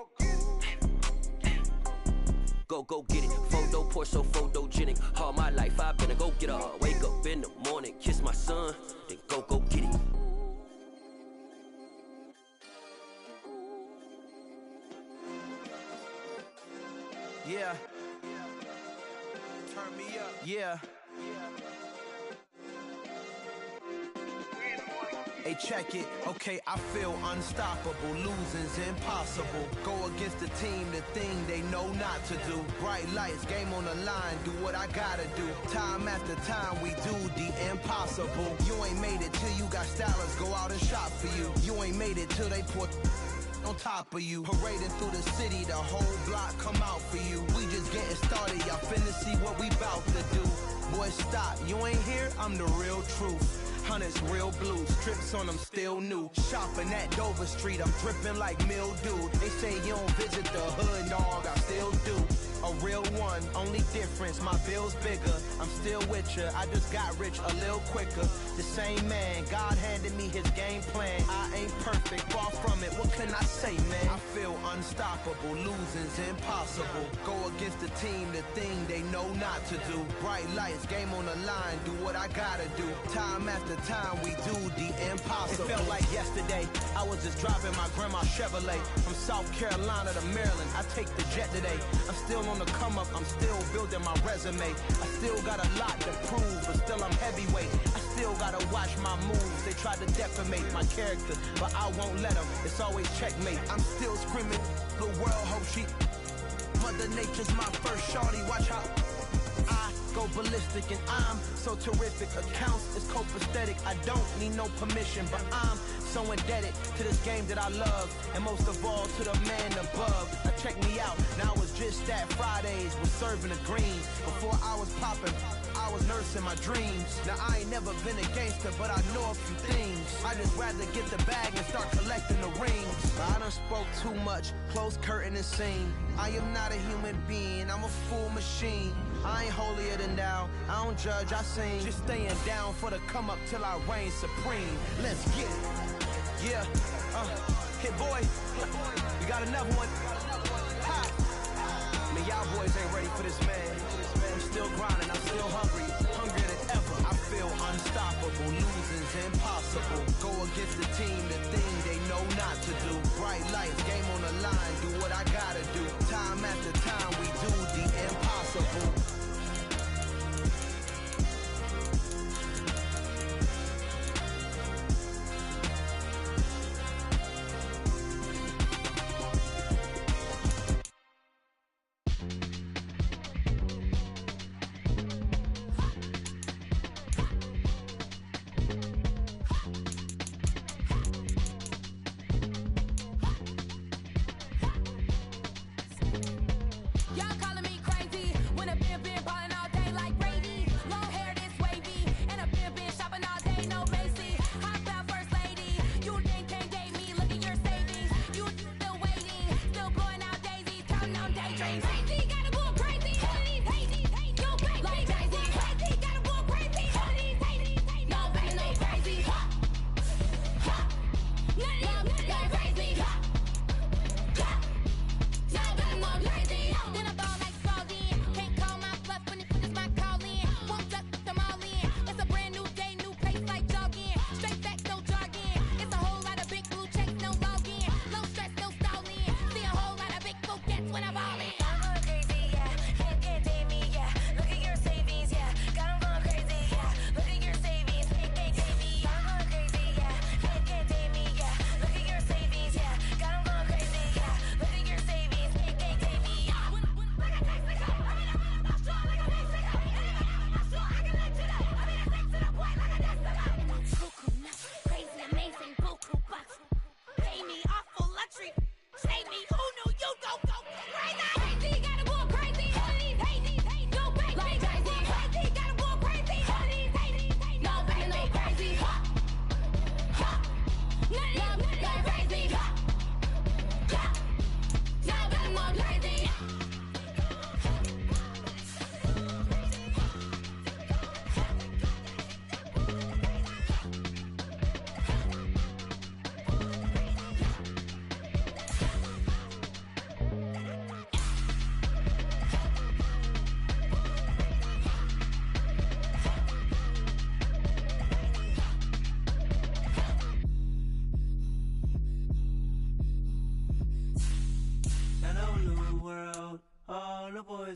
Go get it. Photo pour so photogenic. All my life I've been a go-getter. Wake up in the morning, kiss my son, then go get it. Yeah. Turn me up. Yeah. Hey, check it. Okay, I feel unstoppable. Losing's impossible. Go against the team, the thing they know not to do. Bright lights, game on the line, do what I gotta do. Time after time, we do the impossible. You ain't made it till you got stylers go out and shop for you. You ain't made it till they put on top of you. Parading through the city, the whole block come out for you. We just getting started, y'all finna see what we bout to do. Boy, stop, you ain't here, I'm the real truth. Hunters, real blues, strips on them still new. Shopping at Dover Street, I'm dripping like mildew. They say you don't visit the hood, dog, I still do. A real one, only difference, my bill's bigger. I'm still with ya, I just got rich a little quicker. The same man, God handed me his game plan. I ain't perfect, far from it, what can I say, man? I feel unstoppable, losing's impossible. Go against the team, the thing they know not to do. Bright lights, game on the line, do what I gotta do. Time after time, we do the impossible. It felt like yesterday, I was just driving my grandma's Chevrolet. From South Carolina to Maryland, I take the jet today. I'm still on the come up, I'm still building my resume. I still got a lot to prove, but still I'm heavyweight. I still gotta watch my moves. They try to defamate my character, but I won't let them. It's always checkmate. I'm still screaming, the world hope she. Mother Nature's my first shorty, watch how I go ballistic and I'm so terrific. Accounts is copacetic. I don't need no permission, but I'm so indebted to this game that I love, and most of all to the man above. Now check me out, now it's just that Fridays was serving the greens. Before I was popping, I was nursing my dreams. Now I ain't never been a gangster, but I know a few things. I just rather get the bag and start collecting the rings. But I done spoke too much, close curtain and scene. I am not a human being, I'm a full machine. I ain't holier than thou, I don't judge, I sing. Just staying down for the come up till I reign supreme. Let's get it. Yeah, hit boy, you got another one. Ha! Man, y'all boys ain't ready for this, man. I'm still grinding, I'm still hungry, hungrier than ever. I feel unstoppable, losing's impossible. Go against the team, the thing they know not to do. Bright lights, game on the line, do what I gotta do. Time after time, we do the impossible.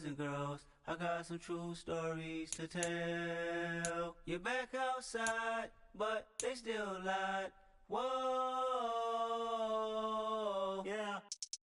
And girls, I got some true stories to tell. You're back outside, but they still lied. Whoa, yeah.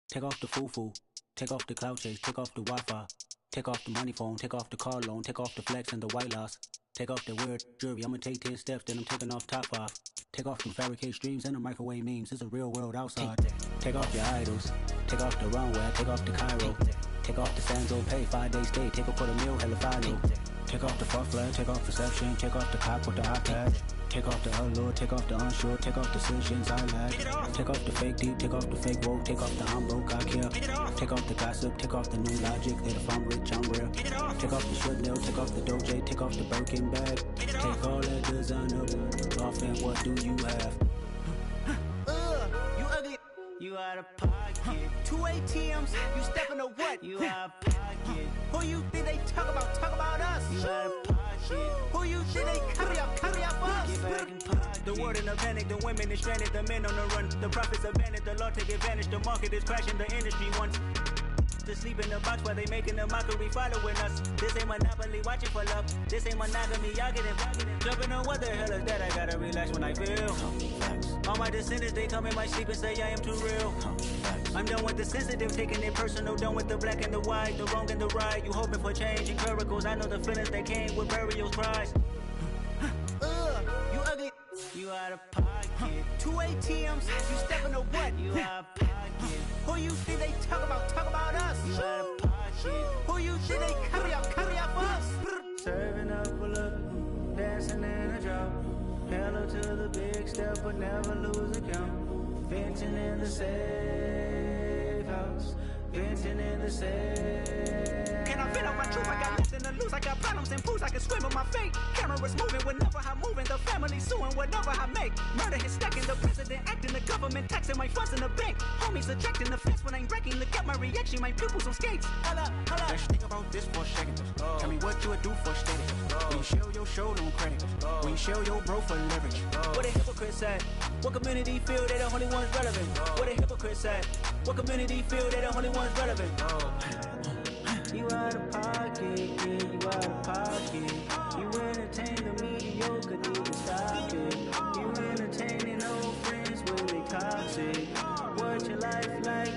Take off the foo-foo, take off the cloud chase, take off the Wi-Fi, take off the money phone, take off the car loan, take off the flex and the white loss. Take off the weird jewelry, I'ma take 10 steps, then I'm taking off top 5. Take off them fabricate streams and the microwave memes, it's a real world outside. Take off your idols, take off the runway, take off the Cairo. Take off the Sanzo pay, 5 days stay, take a quarter meal, hella final. Take off the fuck flag, take off perception, take off the cop with the iPad. Take off the allure, take off the unsure, take off decisions I lack. Take off the fake deep, take off the fake woke, take off the I'm broke, I care. Take off the gossip, take off the new logic, that if I'm rich, I'm real. Take off the Chanel, take off the Doja, take off the Birkin bag. Take all that designer off and what do you have? You ugly. You out of pocket. 2 ATMs, you stepping to what? You out of pocket. Who you think they talk about? Talk about us. You out of pocket. Who you think they copy up us? Get back in pocket. The world in a panic, the women is stranded, the men on the run. The profits abandoned, the law take advantage. The market is crashing, the industry wants to sleep in the box while they making a mockery following us. This ain't monopoly, watching for love. This ain't monogamy, y'all getting jumping on what the hell is that? I gotta relax when I feel. All my descendants, they come in my sleep and say I am too real. I'm done with the sensitive, taking it personal. Done with the black and the white, the wrong and the right. You hoping for change and miracles. I know the feelings that came with burials, cries. You ugly. You out of pocket. 2 ATMs. You stepping to what? You out of pocket. Who you think they talk about us? You out of pocket. Who you think they carry out for us? Serving up a look, dancing in a drop. Hello to the big step, but never lose a count. Venting in the safe house. Venting in the safe. Can I vent out my truth? I got nothing to lose. I got problems and fools. I can swim with my fate. Cameras moving whenever I'm moving. The family suing whatever I make. Murder is stacking. The president acting. The government taxing my funds in the bank. Homies ejecting the fence when I'm breaking. Look at my reaction. My pupils on skates. Hold up. Let's think about this for a second. Tell me what you would do for steady. When you show your show, no credit. When you show your bro for leverage. What a hypocrite said. What community feel they the only ones relevant? What a hypocrite said. What community feel they the only ones relevant? You out of pocket, yeah, you out of pocket. You entertain the mediocre, need to stop it. You entertaining old friends when they toxic. What your life like?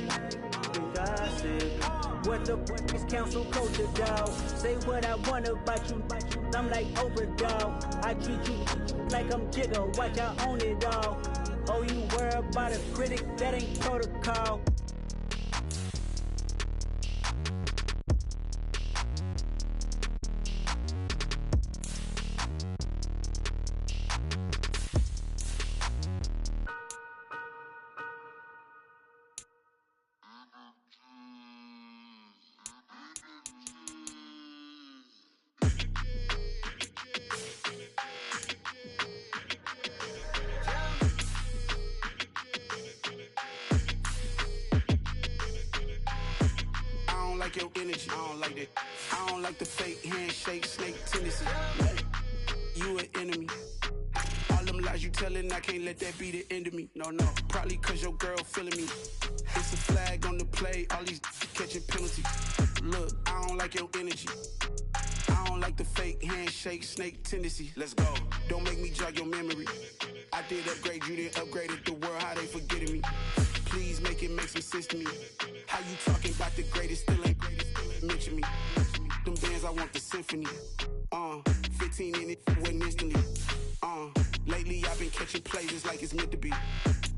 The gossip. What the is council culture, dog? Say what I want about you. I'm like overdog. I treat you like I'm Jigga. Watch I own it all. Oh, you worry about a critic? That ain't protocol. Your energy, I don't like that. I don't like the fake handshake, snake tendency. You an enemy. All them lies you telling, I can't let that be the end of me. No, probably cause your girl feeling me. It's a flag on the play, all these catching penalties. Look, I don't like your energy. I don't like the fake handshake, snake tendency. Let's go. Don't make me jog your memory. I did upgrade, you didn't upgrade it. The world, how they forgetting me. Please make it make some sense to me. How you talking about the greatest, still ain't greatest, mention me. Them bands, I want the symphony. 15 in it, went instantly. Lately I've been catching plays, it's like it's meant to be.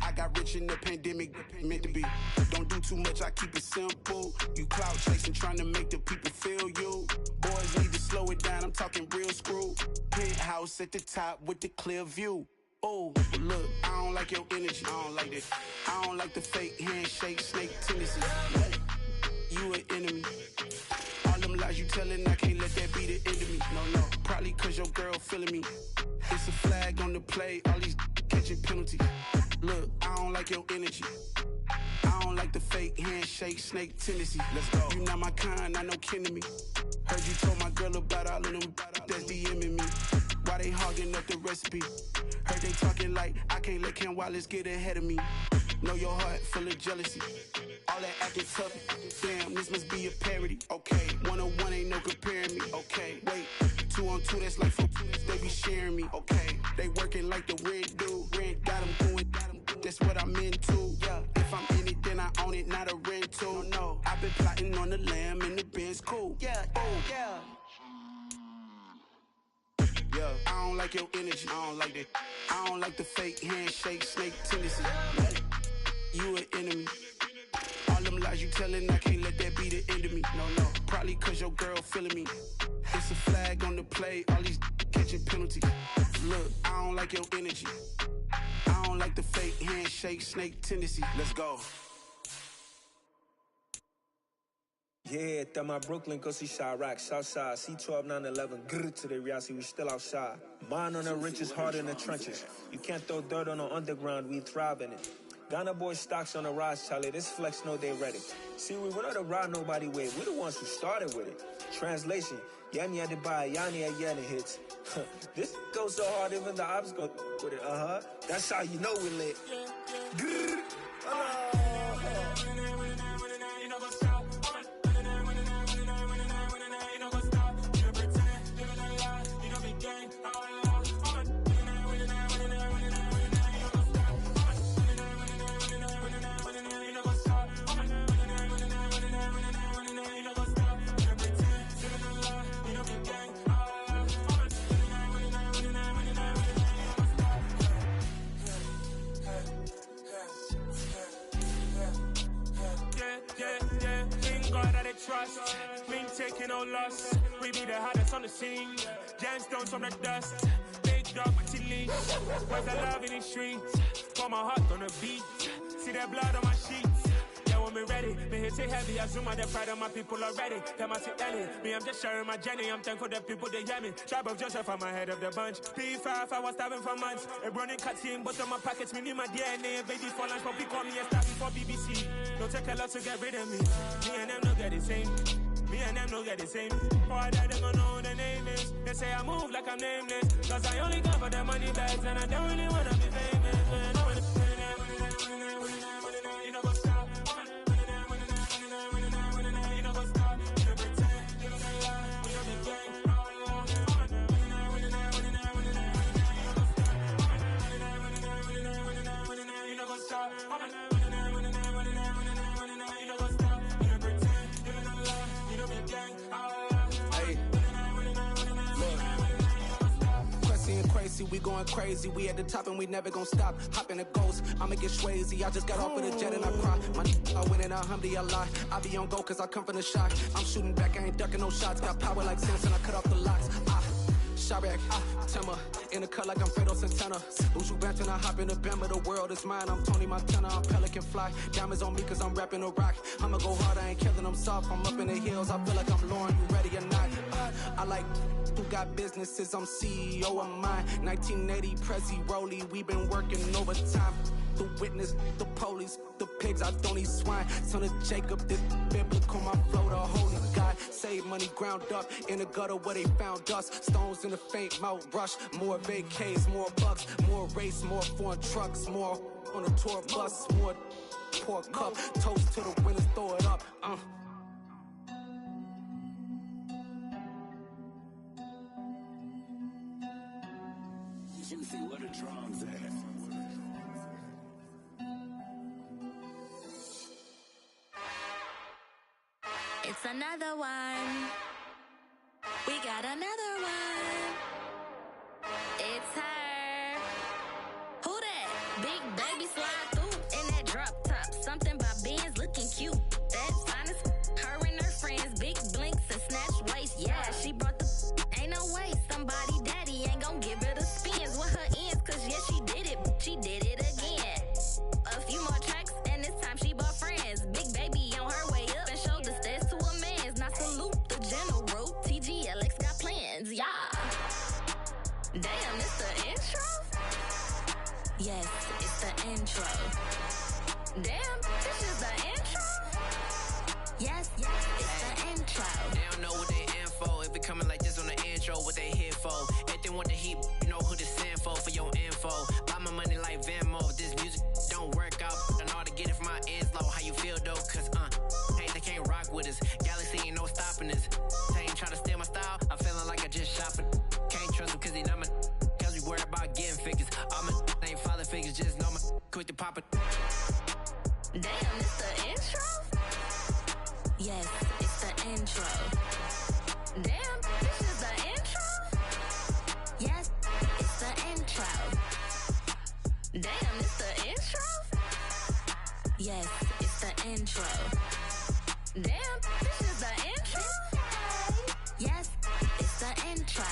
I got rich in the pandemic, meant to be. Don't do too much, I keep it simple. You clout chasing, trying to make the people feel you. Boys need to slow it down, I'm talking real screw. Penthouse at the top with the clear view. Oh, look, I don't like your energy. I don't like that. I don't like the fake handshake, snake tendency. You an enemy. All them lies you telling, I can't let that be the end of me. No, probably cause your girl feeling me. It's a flag on the play, all these catching penalties. Look, I don't like your energy. I don't like the fake handshake, snake tendency. Let's go. You not my kind, I know kin to me. Heard you told my girl about all of them that's DMing me. Why they hogging up the recipe? Heard they talking like I can't let Ken Wallace get ahead of me. Know your heart full of jealousy. All that acting tough, damn, this must be a parody. Okay, 1-on-1 ain't no comparing me. Okay, wait, 2-on-2, that's like 4, they be sharing me. Okay, they working like the red dude. Red got them going, that's what I'm into. Yeah, if I'm in it, then I own it, not a rental. No, I've been plotting on the lamb and the Benz cool. Yeah, oh, yeah. Yeah, I don't like your energy, I don't like that. I don't like the fake handshake, snake tendency. You an enemy. All them lies you telling, I can't let that be the end of me. No, probably cause your girl feeling me. It's a flag on the play, all these catching penalties. Look, I don't like your energy. I don't like the fake handshake, snake tendency. Let's go. Yeah, through my Brooklyn, go see Chirac, Southside, C12, 911, grrr to the reality, we still outside. Mine on the riches, hard in the trenches. You can't throw dirt on the underground, we thrive in it. Ghana boys stocks on the rise, Charlie, this flex know they ready. See, we not to ride nobody with, we the ones who started with it. Translation, Yanni had to buy, Yanni had Yanni hits. This goes so hard, even the ops go with it, That's how you know we lit. Grrr, on the scene. Gemstones from the dust. Big dog with leash. Where's the love in the streets? Pour my heart on the beat. See that blood on my sheets. Yeah, when me ready, me hit it heavy. I zoom out the pride of my people already. Them I see Ellie. Me, I'm just sharing my journey. I'm thankful the people they hear me. Tribe of Joseph, I'm ahead of the bunch. P5, I was starving for months. A running cutscene, but on my pockets, me need my DNA. Baby for lunch, but call me a star before BBC. Don't take a lot to get rid of me. Me and them don't get the same. Me and them don't get the same. Before I die, they gon' know who the name is. They say I move like I'm nameless. Cause I only come for the money bags. And I don't really wanna be famous. You know what's up. You know what's up. You know pretend. You know they lie. We know the gang. You know what's up. We going crazy, we at the top and we never gon' stop. Hop in a ghost, I'ma get swayzy. I just got off of the jet and I cry. My I win in a Humvee, I lie. I be on go cause I come from the shock. I'm shooting back, I ain't ducking no shots. Got power like Samson, I cut off the locks. Sharek, Timmer, in the cut like I'm Fredo Santana. Uju Banton, I hop in the Bama, the world is mine. I'm Tony Montana, I'm Pelican Fly. Diamonds on me cause I'm rapping a rock. I'ma go hard, I ain't killing them soft. I'm up in the hills, I feel like I'm Lauren, you ready or not? I like who got businesses, I'm CEO of mine. 1980 Prezi Rolly, we been working overtime. The witness, the police, the pigs, I don't eat swine. Son of Jacob, this biblical, my flow, the holy God. Save money ground up in the gutter where they found us. Stones in the faint mouth rush. More vacays, more bucks, more race, more foreign trucks, more on a tour bus, more pour cup. Toast to the winners, throw it up. Juicy, where the drums at? It's another one. We got another one. It's her. Who that? Big baby slide through in that drop top. Something by Benz looking cute. That's honest. Her and her friends, big blinks and snatch waist. Yeah, she brought the. Ain't no way somebody daddy ain't gon' give her the spins with her ends. Cause yeah, she did it. She did it again. A few more tracks and this time she bought friends. Big baby on her way up and showed the stairs to a man's. Now salute the general. TGLX got plans, yeah. Damn, it's the intro? Yes, it's the intro. Damn, this is the intro? Yes, it's the intro. They don't know what they in for. If it coming like this on the intro, what they here for? If they want the heat, you know who to send for your info. Buy my money like Venmo. This music don't work out. I know how to get it from my ends low. How you feel though? Cause hey, they can't rock with us. Galaxy ain't no stopping us. They ain't try to steal my style. I'm feeling like I just shopping. Can't trust them cause they not my. Cause we worried about getting figures. All my ain't father figures. Just know my quick to pop it. Damn, it's the intro? Yes, it's the intro. Damn, this is the intro? Yes, it's the intro. Damn, it's the intro? Yes, it's the intro. Damn, this is the intro? Yes, it's the intro.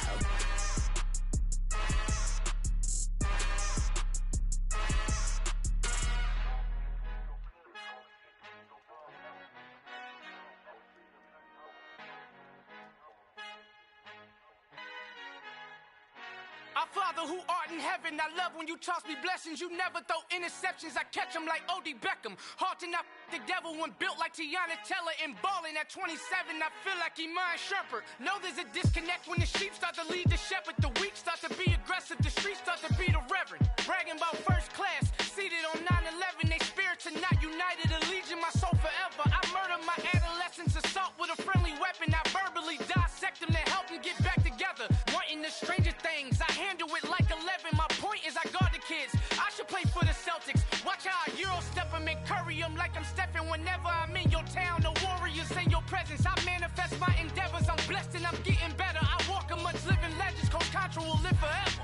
Our Father who art in heaven, I love when you toss me blessings. You never throw interceptions, I catch them like O.D. Beckham. Hard to not the devil when built like Tiana Teller and balling at 27. I feel like Iman Shumpert. Know there's a disconnect when the sheep start to lead the shepherd. The weak start to be aggressive, the streets start to be the reverend. Bragging about first class, seated on 9/11. They spirits are not united, a legion, my soul forever. I murder my adolescence, assault with a friendly weapon. I verbally dissect them to help them get back together. Wanting the stranger things, I handle it like 11. My point is I guard the kids. I should play for the Celtics. Watch how I Euro step them and curry them like I'm stepping. Whenever I'm in your town, the warriors in your presence. I manifest my endeavors. I'm blessed and I'm getting better. I walk amongst living legends. Coach Contra will live forever.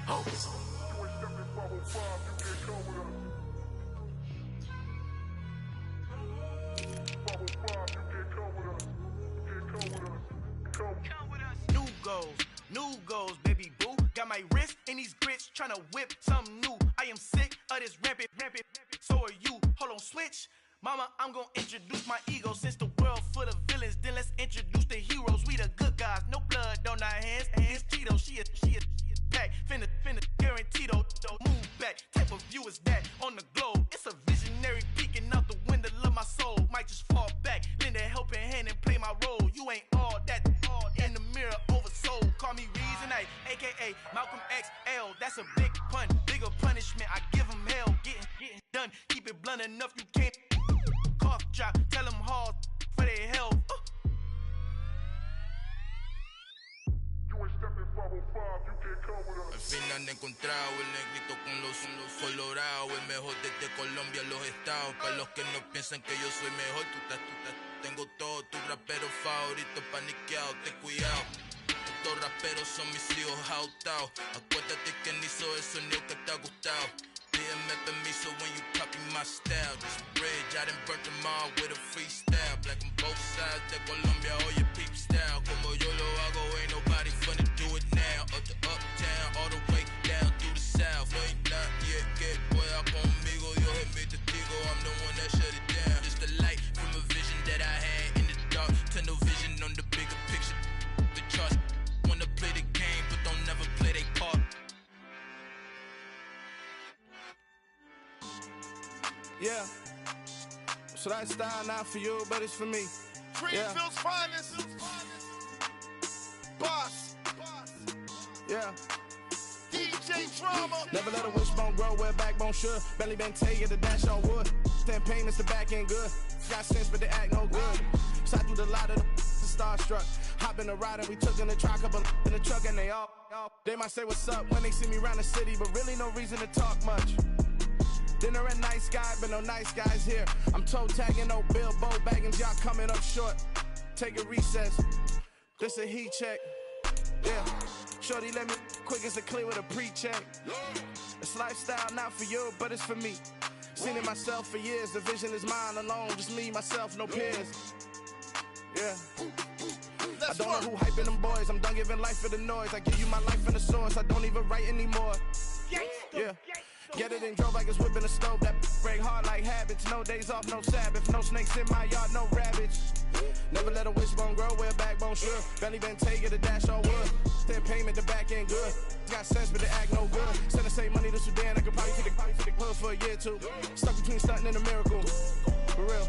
Oh. New go, tryna whip something new. I am sick of this rampant. So are you. Hold on, switch. Mama, I'm gonna introduce my ego. Since the world full of villains, then let's introduce the heroes. We the good guys, no blood on our hands. It's Tito, she is back. Finna, guaranteed though. Move back, type of view is that on the globe. It's a visionary peeking out the window of my soul. Might just fall back, lend a helping hand and play my role. You ain't all that in the mirror oversold. Call me Reason A, aka Malcolm XL. That's a big pun, bigger punishment. I give him hell, getting done. Keep it blunt enough, you can't cough drop. Tell them hard for their health. Al fin han encontrado el negrito con los colorados, el mejor desde Colombia, los estados. Para los que no piensan que yo soy mejor, tengo todo, tu rapero favorito paniqueado, ten cuidado. Estos raperos son mis hijos jautados. Acuérdate que ni hizo el sonido que te ha gustado. Pídeme permiso when you copy my style. This bridge, I done burnt them all with a freestyle. Black on both sides de Colombia, oye peep style. Como yo lo hago, ain't nobody finna do it now. Up to uptown, all the way down through the south. No hay nadie que pueda conmigo, Dios es mi testigo. I'm the one that shut it down. Just the light from a vision that I had in the dark. Tunnel vision on the bigger picture. The charts wanna play the game, but don't never play their part. Yeah, so that style not for you, but it's for me. Greenfield's finest. Boss. Yeah. DJ Drama. Never let a wishbone grow where a backbone should. Belly been take the dash on wood. 10 payments, the back ain't good. Got sense, but they act no good. So I threw the lot of the starstruck. Hop in the ride and we took in the truck, couple in the truck and they might say what's up when they see me around the city, but really no reason to talk much. Dinner at nice guy, but no nice guys here. I'm toe tagging, no Bilbo bagging, y'all coming up short. Take a recess. This a heat check. Yeah. Shorty let me quick as a clear with a pre-check. This lifestyle not for you, but it's for me. Seen it myself for years. The vision is mine alone. Just me, myself, no peers. Yeah. I don't know who hyping them boys. I'm done giving life for the noise. I give you my life in the source. I don't even write anymore. Yeah. Get it and drove like it's whipping a stove. That break hard like habits. No days off, no Sabbath. No snakes in my yard, no rabbits. Never let a wishbone grow where a backbone should. Belly been take the dash on wood. 10 payment, the back ain't good. Got sense, but they act no good. Send the same money to Sudan. I could probably take the hood for a year or two. Stuck between stunting and a miracle. For real.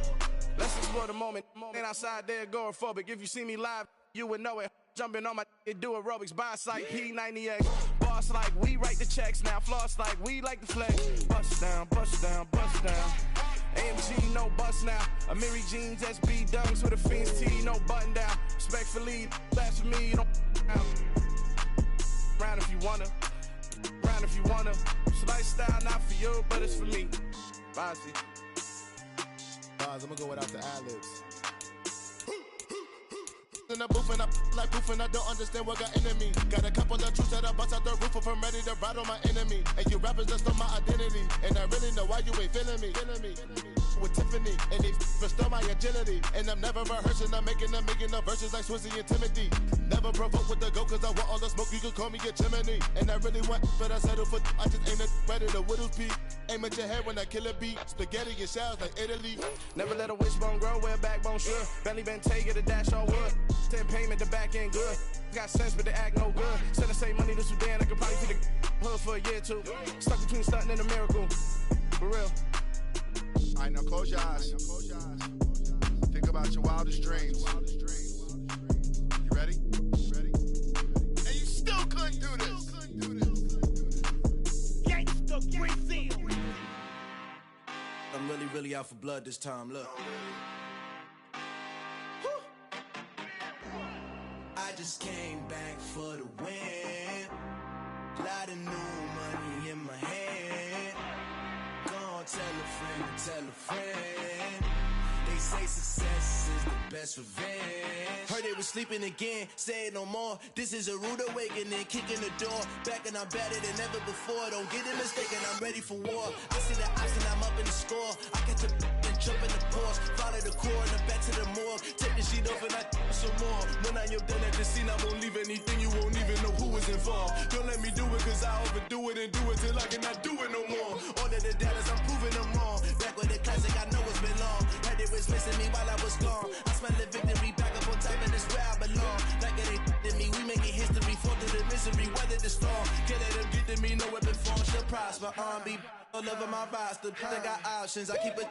Let's explore the moment. Ain't outside there agoraphobic. If you see me live, you would know it. Jumping on my do aerobics, boss like P90X. Boss like we write the checks now. Floss like we like the flex. Bust down, bust down, bust down. AMG, no bust now. Amiri jeans, SB dunks with a Fiends T, no button down. Respectfully, that's for me, you don't round if you wanna. Round if you wanna. It's lifestyle not for you, but it's for me. Bossy. I'm gonna go without the ad-libs. In the booth and I like proof and I don't understand what got into me. Got a couple of truths that I bust out the roof if I'm ready to ride on my enemy. And you rappers just stole my identity, and I really know why you ain't feeling me. With Tiffany, and they restore my agility. And I'm never rehearsing, I'm making a million of verses like Swizzy and Timothy. Never provoke with the go, cause I want all the smoke, you can call me a chimney. And I really want, but I settle for, I just aim it ready to Whittles Peak. Aim at your head when I kill a beat. Spaghetti and shells like Italy. Never let a wishbone grow where a backbone should. Belly been take the dash on wood. 10 payment, the back ain't good. Got sense, but they act no good. Send the same money to Sudan, I could probably take the hood for a year or two. Stuck between stunting and a miracle. For real. Alright, now close your eyes. Think about your wildest dreams. You ready? And you still couldn't do this. Gangsta Brazil. I'm really out for blood this time, look. I just came back for the win. Lot of new money in my hand. Gonna tell a friend to tell a friend. They say success is the best revenge. Heard they was sleeping again, say it no more. This is a rude awakening, kicking the door. Back and I'm better than ever before. Don't get it mistaken, I'm ready for war. I see the option, I'm up in the score. I catch a and jump in the Porsche. Follow the core and then back to the morgue. Take the sheet off and I some more. When I'm done at the scene, I won't leave anything. You won't even know who was involved. Don't let me do it, cause is I overdo it and do it till I cannot do it no more. All of the doubters, I'm proving them wrong. Back with the classic, I know it's been long. Heard it was missing me while I was gone. I smell the victory, back up on top, and it's where I belong. Like it ain't to me, we making history. Fall through the misery, weather the storm. Can't let them get to me, no weapon form should prosper. R&B all over my roster. I got options, I keep it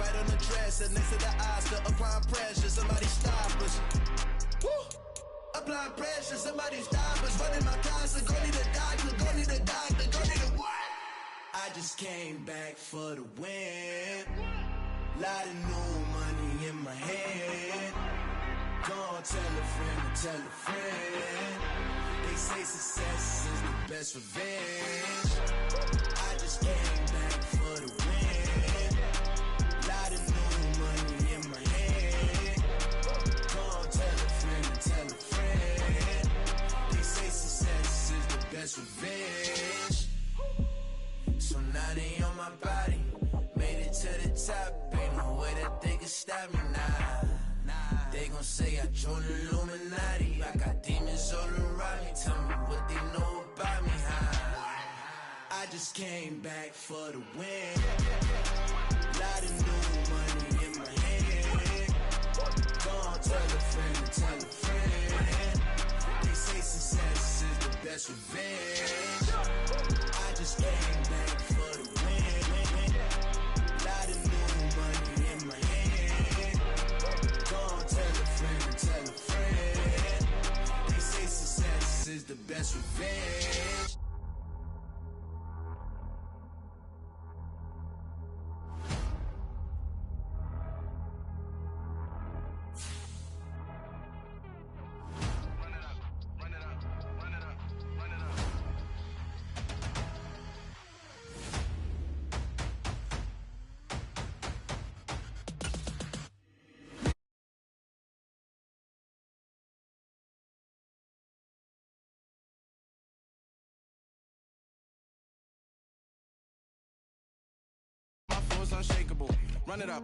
right on the dresser. Next to the Oscar, applying pressure. Somebody stop us. Woo! Applying pressure, somebody stop us. Running my casa, go need a doctor, go need a doctor, go need a what? I just came back for the win. Lot of new money in my head. Gonna tell a friend to tell a friend. They say success is the best revenge. I just came back for the win. Lot of new money in my head. Gonna tell a friend to tell a friend. They say success is the best revenge. So now they on my body. Made it to the top. Ain't no way that they can stop me now. They gon' say I joined the Illuminati. I got demons all around me. Tell me what they know about me, huh? I just came back for the win. Lot of new money in my head. Gonna tell a friend to tell a friend. They say success is the best revenge. I just came back for the win. Lot of new money in my head. Gonna tell a friend to tell a friend. They say success is the best revenge. My flow is unshakable. Run it up,